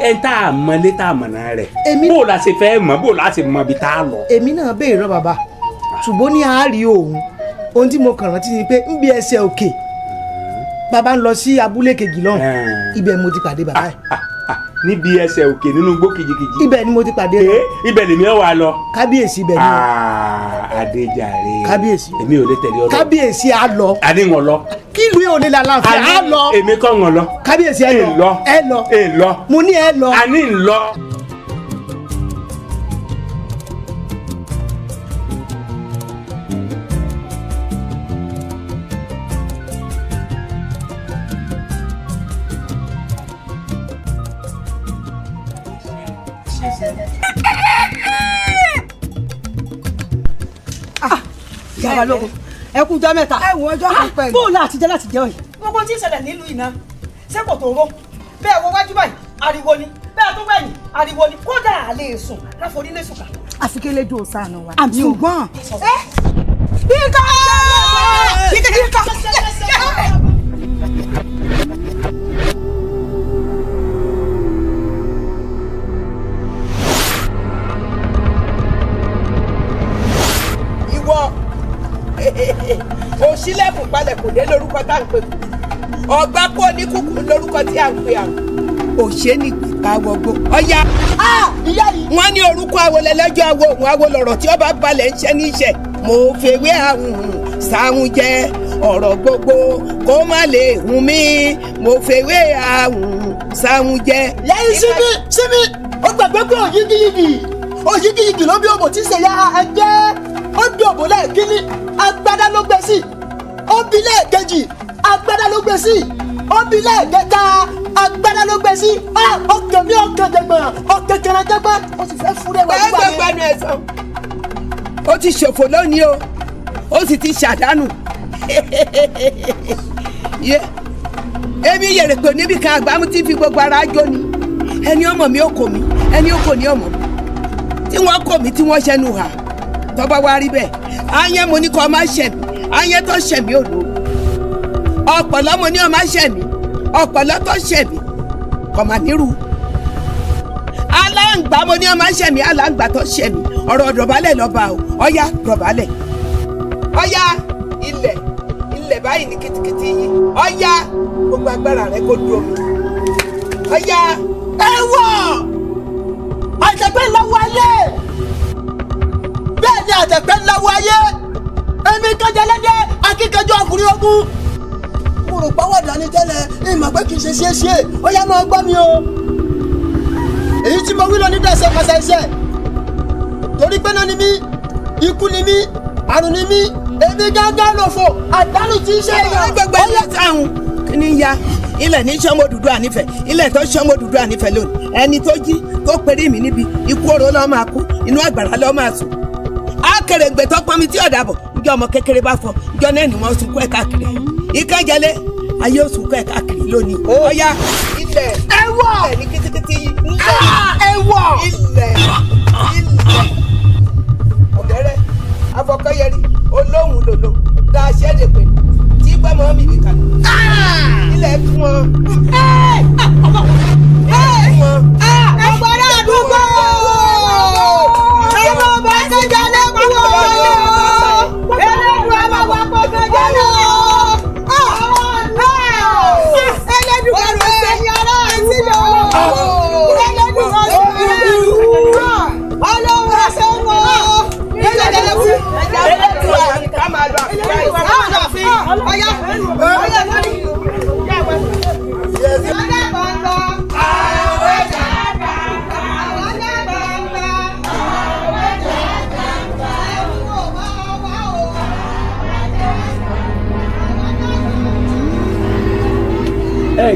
ẹ̀ ń tá a mọ̀lé tá a mọ̀nà rẹ̀ bó o la ṣe fẹ́ mọ̀ bó o la ṣe mọ̀ bí tá a lọ. èmi náà béèrè rán bàbá ṣùgbọ́n ní àárí òun ohun tí mo kàn rántí ni pé ń bí ẹsẹ̀ òkè bàbá ń lọ sí abúlé kejì lọ́hùn ibẹ̀ mo ti pàdé bàbá yìí. níbi ẹsẹ̀ òkè nínú igbó kejìkejì. ibẹ̀ ni mo ti pàdé rẹ̀. ibẹ̀ lèmi ẹ̀ wà lọ. kábíyèsí ibẹ̀ ni o. Adéjàre. kábíyèsí. èmi ò lè tẹ̀lé ọ lọ. kábíyèsí á lọ. adé ń lọ. kí ìlú yóò lè la láǹfẹ̀ á lọ. èmi kọ́ ń lọ. kábíyèsí ẹ lọ. ẹ lọ. ẹ lọ. mo ní ẹ lọ. a ní ń lọ. yàrá lóko ẹ kú ọjọ́ mẹ́ta. ẹ wo ọjọ́ kan pẹ̀lú. bóòlù àtijọ́ láti jẹ́ òyìn. gbogbo tí ń ṣẹlẹ̀ nílùú iná sẹ́kọ̀ tó rọ bẹ́ẹ̀ wo wájú báyìí ariwo ni bẹ́ẹ̀ tó gbẹ̀yìn ariwo ni kódà a lè sùn láforí lè sùn kà. àfikẹ́lẹ́ dùn sànù wa. ṣùgbọ́n ẹ yíká. ìwọ òṣìlẹ̀kùn palẹ̀ kò dé lórúkọ tá à ń pè kù ọgbà kó ní kúkú lórúkọ tí à ń pè àwọn òṣè ní ìgbà wọgbó ọyá wọn ní orúkọ awolẹlẹjọ awo òun awo lọ̀rọ̀ tí ọba balẹ̀ ń ṣe ní iṣẹ́ mo fèwé àwọn sáwọn jẹ ọ̀rọ̀ gbogbo kó má lè hùn mí mo fèwé àwọn sáwọn jẹ. lẹ́yìn síbí ó gbàgbé pé òyígíyigì ló bí òbò tí ń ṣe ya ẹgbẹ́ ó bí òbò lẹ́ẹ̀kíní agbádá ló gbé sí ó bí lẹ́ẹ̀kejì agbádá ló gbé sí ó bí lẹ́ẹ̀kẹta agbádá ló gbé sí ọkàn mi ọkàn jẹgbọn ọkàn kẹrẹjẹgbọn ó sì fẹ́ fúrẹ́ wá nígbà yẹn. gbẹ́gbẹ́nu ẹ̀sán ó ti ṣòfò lónìí o ó sì ti ṣàdánù èmi yèrè pé níbi kan àgbámú tí fi gbogbo ara jó ni ẹni ọmọ mi ò kò mí ẹni ó kò ní ọmọ mi tí wọ́n kò mí tí wọ́n ṣẹnu hà tọ́ba wa rí bẹ́ẹ̀ ayé mo ní kọ́ máa ṣẹ̀mí ayé tó ṣẹ̀mí ò lò ọ̀pọ̀lọ́ mo ní ọ máa ṣẹ̀mí ọ̀pọ̀lọ́ tó ṣẹ̀mí kọ̀ mà nírú aláǹgbá mo ní ọmọ ṣẹ̀mí aláǹgbá tó ṣẹ̀mí ọ̀rọ̀ dọ̀bálẹ̀ lọ́ba o ọ̀yá dọ̀bálẹ̀ ọ̀yá ilẹ̀ báyìí ní kìtìkìtì yìí ọ̀yá gbogbo agbára rẹ kó dúró mi ọ̀yá ẹ̀wọ̀ àtẹ̀pẹ́ lọ́wọ́ ayé bẹ́ẹ̀ ni àtẹ̀pẹ́ lọ́wọ́ ayé èmi Ìkanjele akíkanjú ọkùnrin ogun mo rò pọ́wọ́ dání tẹ́lẹ̀ ìmọ̀ pé kì í ṣe ṣeéṣe ó yá máa gbọ́ mi o èyí tí mo wí lọ ní dẹ̀sẹ̀ kọsẹ̀ iṣẹ́ torí pé náà ni mí ikú ni mí àrùn ni mí èmi gángan lòfò àdánù tí ń ṣe ẹ̀yọ́ gbogbo ẹ̀yọ́ táwọn kí ni ya ilẹ̀ ní sọ́mọ́ dúdú ànífẹ̀ ilẹ̀ tó sọ́mọ́ dúdú ànífẹ̀ lónìí ẹni tó jí tó péré mi níbi ikú oró lọ́ọ́ máa kú inú àgbàrá lọ́ọ́ máa sùn akèrègbè tó pọnmi tí ọ̀dà bọ̀ njẹ́ ọmọ kékeré bá fọ njẹ́ náà ni wọ́n sunkún ẹ̀ káàkiri Ìkanjele ayé ó sunkún ẹ̀ káàkiri lónìí ọ̀ya ilẹ̀ ẹ̀wọ̀ ilẹ̀ ní kítíkítí yìí ẹ̀wọ̀ ilẹ̀ ọ̀gẹ́rẹ́ afọkọ́yẹrí olóhùn lòlò tá a ṣẹ́ dèpè tí gbọ́mọ mi bí kan ilẹ̀ tún wọn. ọgbọ́n àdúgbò ẹ̀rọ bá Ìkanjele kúrò ẹlẹ́dùn àbáwá pọ̀ Ìkanjele ẹlẹ́dùn àrò ẹ̀yàrá àti lọ ẹlẹ́dùn àrò ọlọ́run ẹ̀sẹ̀ mọ́ Ìkanjele kú ká máa lọ àfihàn ọ̀yá lórí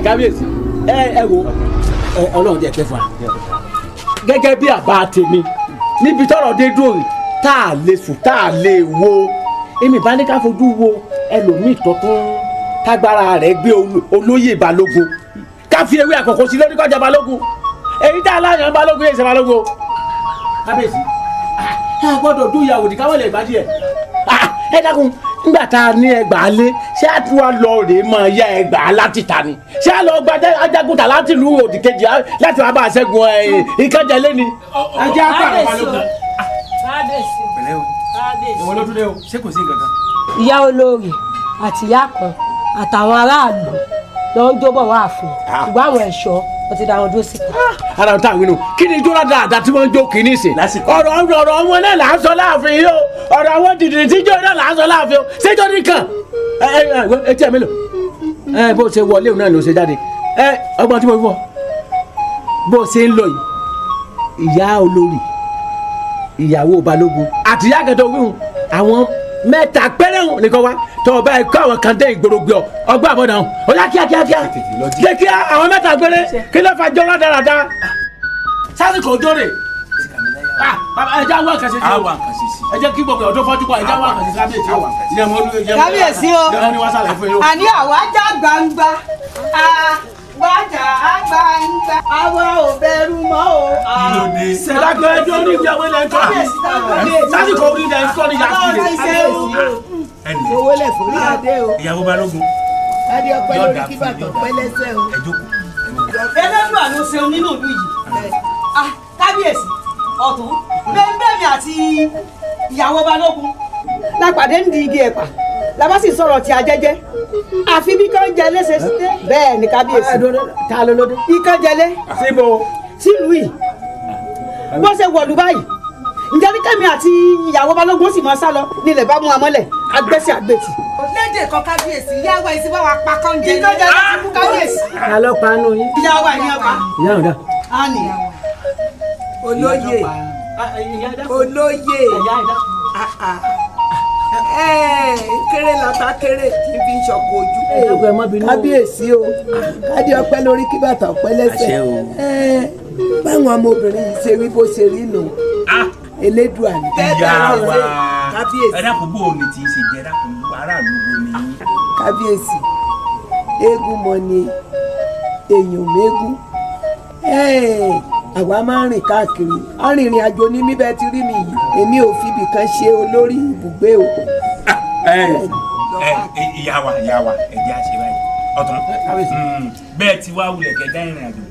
kábíyèsí ẹ wo ọlọ́run jẹ́ kẹfà gẹ́gẹ́ bí àbá tèmi níbi tọ́rọ̀ dé dúró tá a lè sùn tá a lè wo èmi bá ní ká fojú wo ẹlòmíì tuntun tágbára rẹ̀ gbé olóyè balógun ká fi ewé àkọ́kọ́ sí lórí kọjá balógun èyí tá a láyàn balógun yẹn ṣe balógun o kábíyèsí ẹ gbọ́dọ̀ dún ìyàwó ní káwọn lè gbá díẹ̀ ẹ dákun nígbà tá a ní ẹgbàá lé ṣé a tún wá lọ rèé máa yá ẹgbàá láti ta ni ṣé a lọ gba ajagunta láti lu òdì kejì láti wá bá a ṣẹ́gun Ìkanjele ni. ẹ jẹ́ àpàrọ̀ balógun. kábíyèsí pẹ̀lẹ́ o ìwọ ló dúró o ṣé kò sí nǹkan kan. ìyá olórí àti ìyá kan àtàwọn aráàlú ló ń jóbọ̀ wá àfin ṣùgbọ́n àwọn ẹ̀ṣọ́ wọ́n ti dá wọn dúró síta. ara ń tà wínú kí ni ìjọba dáadáa tí wọ́n ń jó kìíní sí. ọ̀rọ̀ wọn náà là ń sọ láàfin yìí o ọ̀rọ̀ àwọn dìdìrì tí jọ náà là ń sọ láàfin o ṣéjọ́ nìkan etí ẹ̀ mélòó bó ṣe wọlé òun náà ló ṣe jáde ọgbọ́n tí mo fọ bó ṣe ń lọ yìí ìyá olórí ìyàwó balógun àti ìyá kẹtọ wíwùn àwọn mẹ́ta péré hàn nìkan wá tó ọba ẹ̀kọ́ àwọn kan dé ìgboro gbé ọ ọgbà àbọ̀dà hàn ó yá kíákíá àwọn mẹ́ta péré kí ló fa jọlá dáradára sásìkò òjòrè ẹjẹ àwọn àkàṣe sí o ẹjẹ kí gbogbo ọdún fọjú pa ẹjẹ àwọn àkàṣe sí kábíyèsí o àní àwa já gbangba wájà gbangba àwa ò bẹ̀rù mọ́ o. sẹdágbé ẹjọ́ ní ìjà wẹlẹ ń tọ́ sásìkò orí ilẹ̀ ń tọ́ ní yàtúndé. owó lẹ̀ forí adé o. ìyàwó balógun. adé ọpẹ́ lórí kí bàtọ̀ pẹ́ lẹ́sẹ̀ o. ẹlẹ́dùn àlọ́ ṣeun nínú ìlú yìí kábíyèsí ọ̀tún bẹ́ẹ̀ mi àti ìyàwó balógun lápàdé ń di igi ẹ̀pà làbá sì sọ̀rọ̀ tí a jẹ́jẹ́ àfi bí Ìkanjele ṣe dé bẹ́ẹ̀ ni kábíyèsí. ta ló lóde. Ìkanjele síbo sílùú yìí bó ṣe wọ̀lú báyìí ǹjẹ́ ní kẹ́mi àti ìyàwó balógun sì máa sá lọ nílẹ̀ bá mú amọ́lẹ̀ agbẹ́sí àgbẹ̀tì. lédè kan kábíyèsí ìyàwó ẹ̀ sì bá wa pa Ìkanjele. Ìkanjele ti mú kábíyèsí. alọ́pàá nù yín. ìyàwó ẹ̀ ní ọba. ìyá ọ̀dà. á nì. olóyè kéré lata kéré tí fi ń ṣọkọ ojú. kábíyèsí o kádé ọpẹ́ lórí kí bàtà ọpẹ́ lẹ́sẹ̀ báwọn ọmọbìnrin yìí ṣe rí bó ṣe rí nù elédùà ní. ìyá wa ẹ dákun bó o ní tí í ṣe jẹ dákun aráàlú wo ni. kábíyèsí eégún mọ ni èèyàn mẹ́gún àwa máa ń rìn káàkiri arìnrìn àjò ní mí bẹ́ẹ̀ ti rí mi yìí èmi ò fi ibìkan ṣe olórí ibùgbé o. ìyá wa ẹ jẹ́ àṣẹ báyìí ọ̀tún bẹ́ẹ̀ ti wá wulẹ̀ kẹjá ìrìn àjò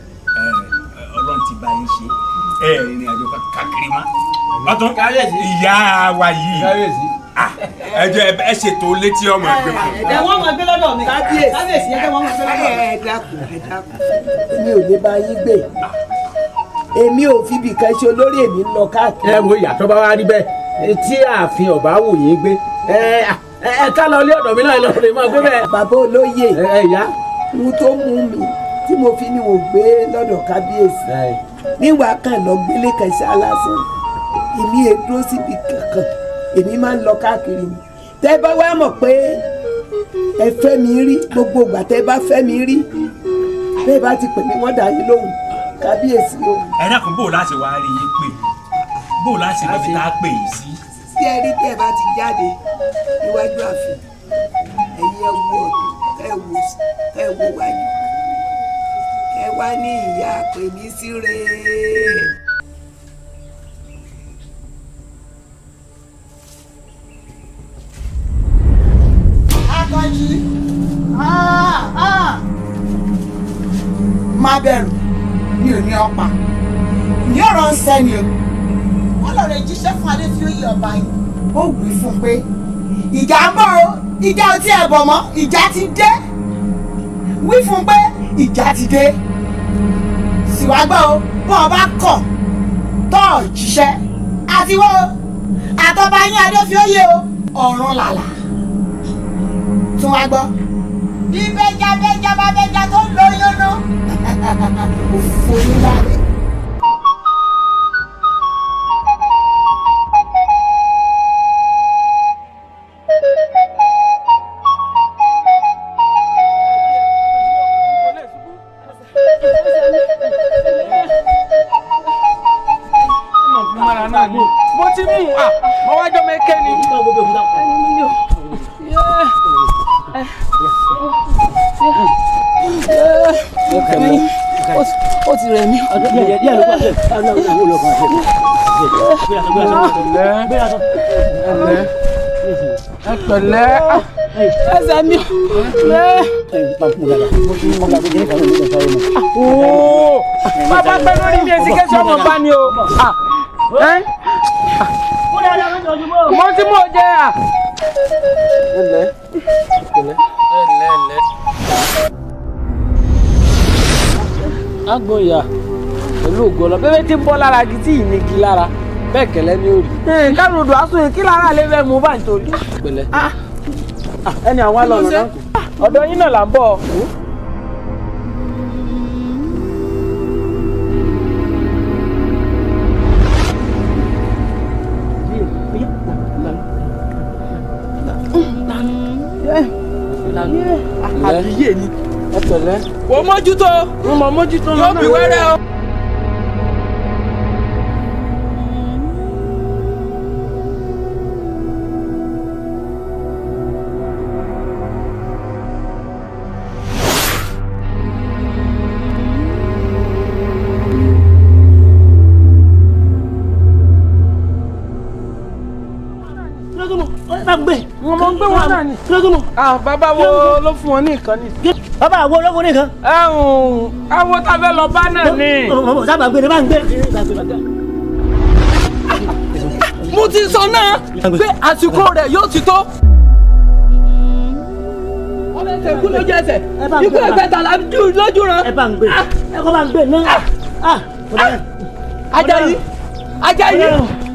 ọlọ́run ti bá yín ṣe ìrìn àjò káàkiri mọ́ ọtún ìyá wa yìí ẹjọ ẹ ṣètò létí ọmọ ẹgbẹ́ fún mi. ẹ wọ́n máa gbé lọ́dọ̀ mi kábíyèsí ẹ wọ́n máa gbé lọ́dọ̀ mi. ẹ dákun èmi ò lè bá yín gbé èmi ò fi bìkan ṣe olórí èmi ń lọ káàkiri. ẹ wo ìyàtọ̀ bá wá rí bẹ́ẹ̀ tí ààfin ọ̀bá wù yín gbé ẹ ká lọ ilé ọ̀dọ̀ mi náà lọ rè máa gbé bẹ́ẹ̀. bàbá olóyè ìyá ohun tó mú mi tí mo fi ní wò gbé lọ́dọ̀ kábíyèsí níwà kan lọ gbélé kẹsàn án lásán èmi è dúró síbi kankan èmi máa ń lọ káàkiri ni tẹ́ bá wá mọ̀ pé ẹ fẹ́ mi rí gbogbo ìgbà tẹ́ bá fẹ́ mi rí bẹ́ẹ̀ bá ti pè mí wọ́n dà yín lóhùn kábíyèsí o. ẹ dákun bó o láti wá rí yín pè bó o láti lọ bí tá a pè yín sí. tí ẹ rí tẹ́ bá ti jáde níwájú ààfin ẹ̀yin ẹ wo ọ̀tún ẹ wo wájú ẹ wá ní ìyá pè mí sí rèé. Akànjí má bẹ̀rù mi ò ní ọ̀pá ní ọ̀rọ̀ ń sẹ́ni o wọ́n lọ rẹ̀ jíṣẹ́ fún Adéfioyè ọba yìí ó wí fún pé ìjà ń bọ̀ o ìjà ò tí ẹ̀ bọ̀ mọ́ ìjà ti dé wí fún pé ìjà ti dé síwágbọ́ o bọ́ ọba kọ̀ tọ́ jíṣẹ́ àtiwọ́ àtọ́ba yín Adéfioyè o ọ̀run làlà tún wá gbọ́ bí bẹ́jà bá bẹ́jà tó ń lo yónú òfò nílá rẹ̀. mo ti mú mo wájọ mẹkẹ ni. ó ti rẹ̀ mí. ẹ pẹ̀lẹ́ ẹsẹ̀ mi. bàbá pẹ́ lórí mi èsì kẹ́sì ọmọ bá ní o. mo ti mú o jẹ à. agbọn ìyá pẹ̀lú ògbọ́lọ bẹ́ẹ̀ tí ń bọ́ lára igi tí ì ní igi lára bẹ́ẹ̀ kẹlẹ́ ní òrì. kárùndù asúnyìn kí lára lè fẹ́ mú bá ń torí. pẹ̀lẹ́ ẹni àwọn alọ́nà náà kù ọ̀dọ̀ yín náà là ń bọ̀. àbíyè ni ẹ pẹ̀lẹ́. wò ó mójútó. mo mọ mójútó lọ́nà. yóò bí wẹ́rẹ́ o. wọ́n mọ̀ ń gbé wọn náà ni. bàbá wo ló fún wọn ní nǹkan ní. bàbá wo ló fún ní nǹkan. àwọn tá a fẹ́ lọ bá náà ni. sábà gbé ni bá ń gbé. mo ti sọ náà pé àsìkò rẹ̀ yóò ti tó. wọ́n lè ṣe ikú lójú ẹsẹ̀ ikú ẹgbẹ́ta lójú ran. ẹ bá ń gbé ẹ kọ́ bá ń gbé náà. Ajayi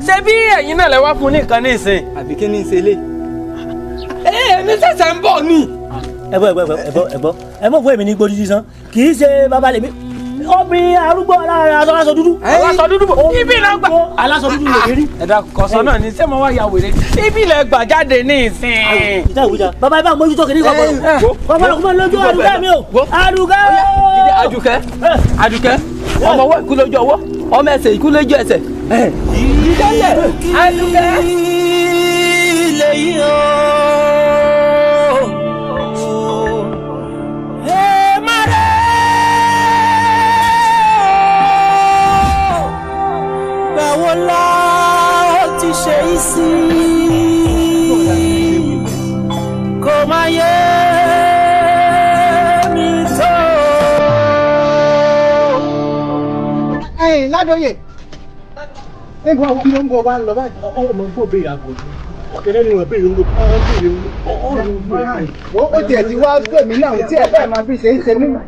ṣé bí ẹ̀yin náà lẹ wá fún ní nǹkan ní ìsìn. àbí kí ni í ṣe lé. èmi ṣẹ̀ṣẹ̀ ń bọ̀ ni. ẹ bọ́ fún èmi ní gbódú sísan kì í ṣe bàbá lèmi obìnrin arúgbó aláṣọ dúdú. aláṣọ dúdú bò ibi ilẹ̀ gbà. aláṣọ dúdú lè rí. ẹ̀dá kọ̀sán náà ni sẹ́mo wá ya wèrè ibi ilẹ̀ gbà jáde ní ìsìn. ìjà ìwújà bàbá ibà mójútó kìíní kọ̀ọ̀kan. kọ̀ọ̀kan kúmọ̀ lójú àdùkẹ́ mi o. Àdùkẹ́ ọmọ ọwọ́ ikú lójú ọwọ́ ọmọ ẹsẹ̀ ikú lójú ẹsẹ̀. ìdílé Àdùkẹ́. lẹ́yìn o. báwo la ó ti ṣe é sí kò má yé mi tó. Ládòyè ẹ gbọ́ kí ló ń bọ̀ wá lọ báyìí. ọmọ gbọ́ bẹ́ẹ̀ àgọ́ ọ̀kẹ́rẹ́ ni wọ́n bẹ́ẹ̀ ń lọ ó tiẹ̀ ti wá gbẹ̀mí náà tí ẹ bẹ́ẹ̀ máa fi ṣe é ṣe nígbà.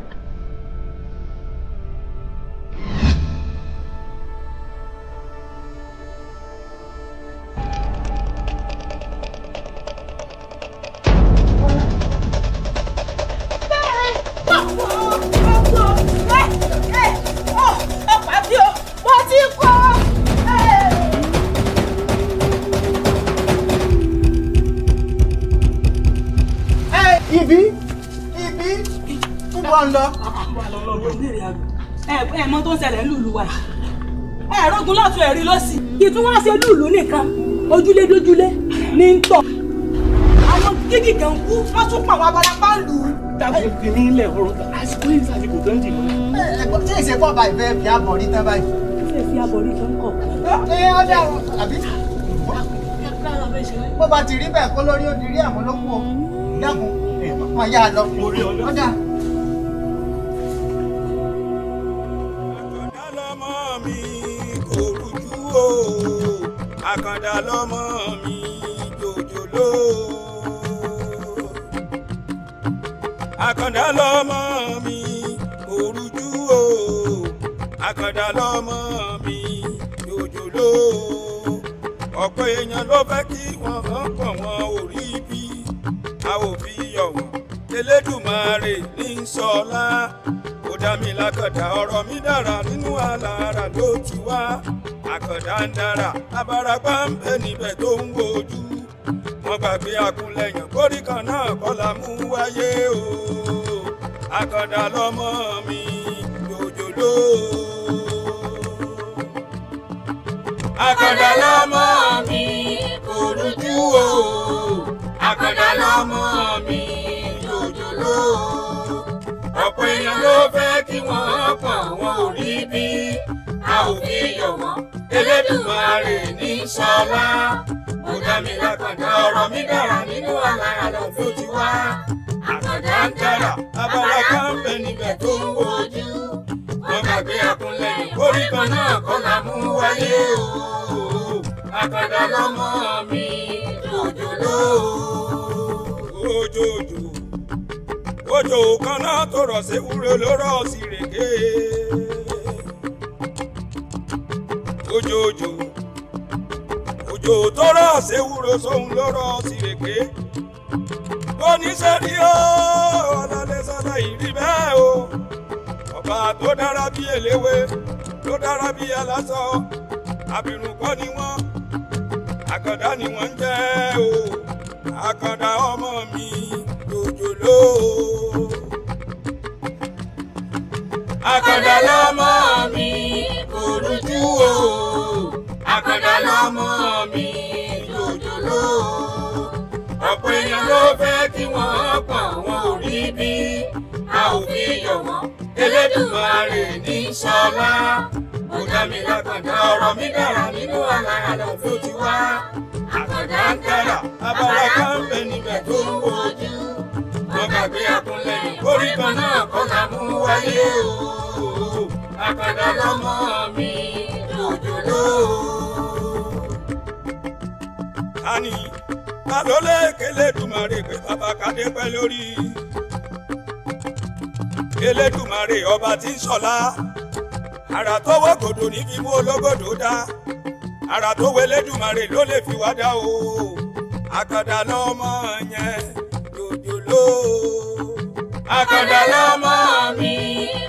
ẹ mọ tó ń ṣẹlẹ̀ lùlù wa ẹ rògùn lọ́tún ẹ̀rí lọ́sì ìtún wá ṣe lùlù nìkan ojúlé dójúlé ní ń tọ̀ àwọn gidi kan kú wọ́n tún pa àwọn abarapá lù ú. dàbí kìíní ilẹ̀ ọ̀rọ̀ àsìkò yìí sàsìkò tó ń dì mọ́. ẹ̀gbọ́n tí ìṣe pọ̀ bá ìfẹ́ fi àbọ̀ rí tán báyìí. ṣé fi àbọ̀ rí tán kọ̀. ọjà àbí bó bá ti rí bẹ́ẹ̀ kó lórí ó di rí àwọn olókùn o dákun máa yá a lọ ọjà. Àkàndá lọ́mọ mi jòjòló. Àkàndá lọ́mọ mi òrùjú o. Àkàndá lọ́mọ mi jòjòló. Ọ̀pọ̀ èèyàn ló fẹ́ kí wọ́n hàn pọ̀ wọn ò rí bí. A ò fi yọ̀ wọ́n. Elédùmarè ní sọlá. Ó dá mi lákàndá ọ̀rọ̀ mi dára nínú àlàárà ló ti wá. Àkàndá ń dára abarapá ń bẹ níbẹ̀ tó ń wojú wọn gbàgbé akunlẹ̀yàn kórì kan náà kọ́ la mú wáyé o. Àkàndá lọ́mọ mi jòjòló. Àkàndá lọ́mọ mi kò rújú o. Àkàndá lọ́mọ mi jòjòló. Ọ̀pọ̀ èèyàn ló fẹ́ kí wọ́n pọ̀ wọn ò rí bí a ò fi yọ̀ wọ́n. Elédùmarè ní sọlá. Ó dá mi lákàndá ọ̀rọ̀ mi dára nínú àlàyé tó ti wá. Àkàndá ń dára abarapá ń bẹ níbẹ̀ tó ń wojú wọn gbàgbé akunlẹ̀yìn kórì kan náà kọ́ la mú wáyé o. Àkàndá lọ́mọ mi jòjòló. Òjòjò òjò kan náà tó rọ̀ sí wúro ló rọ̀ sí rèké. Òjòjò òjò tó rọ̀ sí wúro sóhun ló rọ̀ sí rèké. Oníṣẹ́rí o ọ̀làlẹ́ sọ́dọ̀ ìrí bẹ́ẹ̀ o. Ọba tó dára bí eléwé tó dára bí aláṣọ. Àbìrùn kọ́ ni wọ́n, àkàndá ni wọ́n ń jẹ́ o. Àkàndá ọmọ mi jòjòló. Àkàndá lọ́mọ mi kò rújú o. Àkàndá lọ́mọ mi jòjòló. Ọ̀pọ̀ èèyàn ló fẹ́ kí wọ́n pọ̀ wọn ò rí bí a ò fi yọ̀ wọ́n. Elédùmarè ní sọlá. Ó dá mi lákàndá ọ̀rọ̀ mi dára nínú àlàyé tó ti wá. Àkàndá ń dára abarapá ń bẹ níbẹ̀ tó ń wojú wọn gbàgbé akunlẹ̀yìn kórì kan náà kọ́ la mú wáyé o. Àkàndá lọ́mọ mi jòjòló. Tani ta ló lè k'Elédùmarè pé bàbá kádé pẹ́ lórí. Elédùmarè ọba tí ń ṣọlá. Àrà tó wọ́ gòdò ní fi mú ológòdò dá. Àrà tó wọ Elédùmarè ló lè fi wá dá o. Àkàndá lọ́mọ yẹn jòjòló. Àkàndá lọ́mọ mi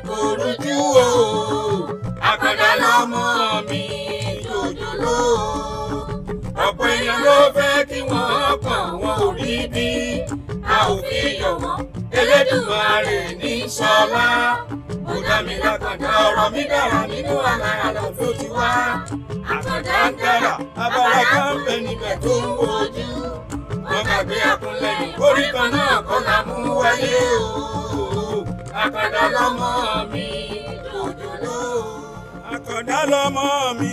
kò rújú o. Àkàndá lọ́mọ mi jòjòló. Ọ̀pọ̀ èèyàn ló fẹ́ kí wọ́n pọ̀ wọn ò rí bí a ò fi yọ̀ wọ́n. Elédùmarè ní sọlá. Ó dá mi lákàndá ọ̀rọ̀ mi dára nínú àlàyé tó ti wá. Àkàndá ń dára abarapá ń bẹ níbẹ̀ tó ń wojú wọn gbàgbé akunlẹ̀yìn kórì kan náà kọ́ la mú wáyé o. Àkàndá lọ́mọ mi jòjòló. Àkàndá lọ́mọ mi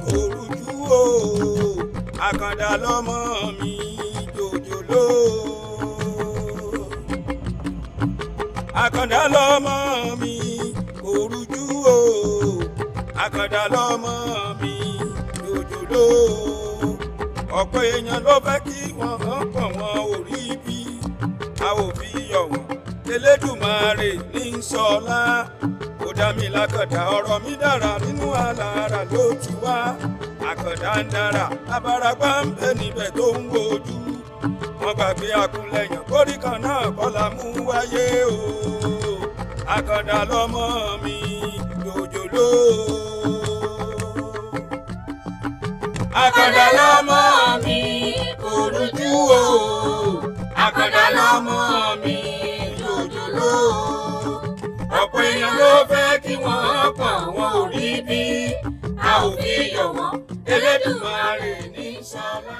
kò rújú o. Àkàndá lọ́mọ mi jòjòló. Àkàndá lọ́mọ mi kò rújú o. Àkàndá lọ́mọ mi ọ̀pọ̀ èèyàn ló fẹ́ kí wọ́n pọ̀ wọn ò rí bí a ò fi yọ̀ wọ́n Elédùmarè ní sọlá ó dá mi lákàndá ọ̀rọ̀ mi dára nínú àlàárà ló ti wá àkàndá ń dára abarapá ń bẹ níbẹ̀ tó ń wojú wọn gbàgbé àkúnlẹ̀yàn kórì kan náà kọ́lá mú wáyé o àkàndá lọ́mọ mi jòjòló. Àkàndá lọ́mọ mi kò rújú o àkàndá lọ́mọ mi jòjòló. Ọ̀pọ̀ èèyàn ló fẹ́ kí wọ́n pọ̀ wọn ò rí bí a ò fi yọ̀ wọ́n Elédùmarè ní sọlá.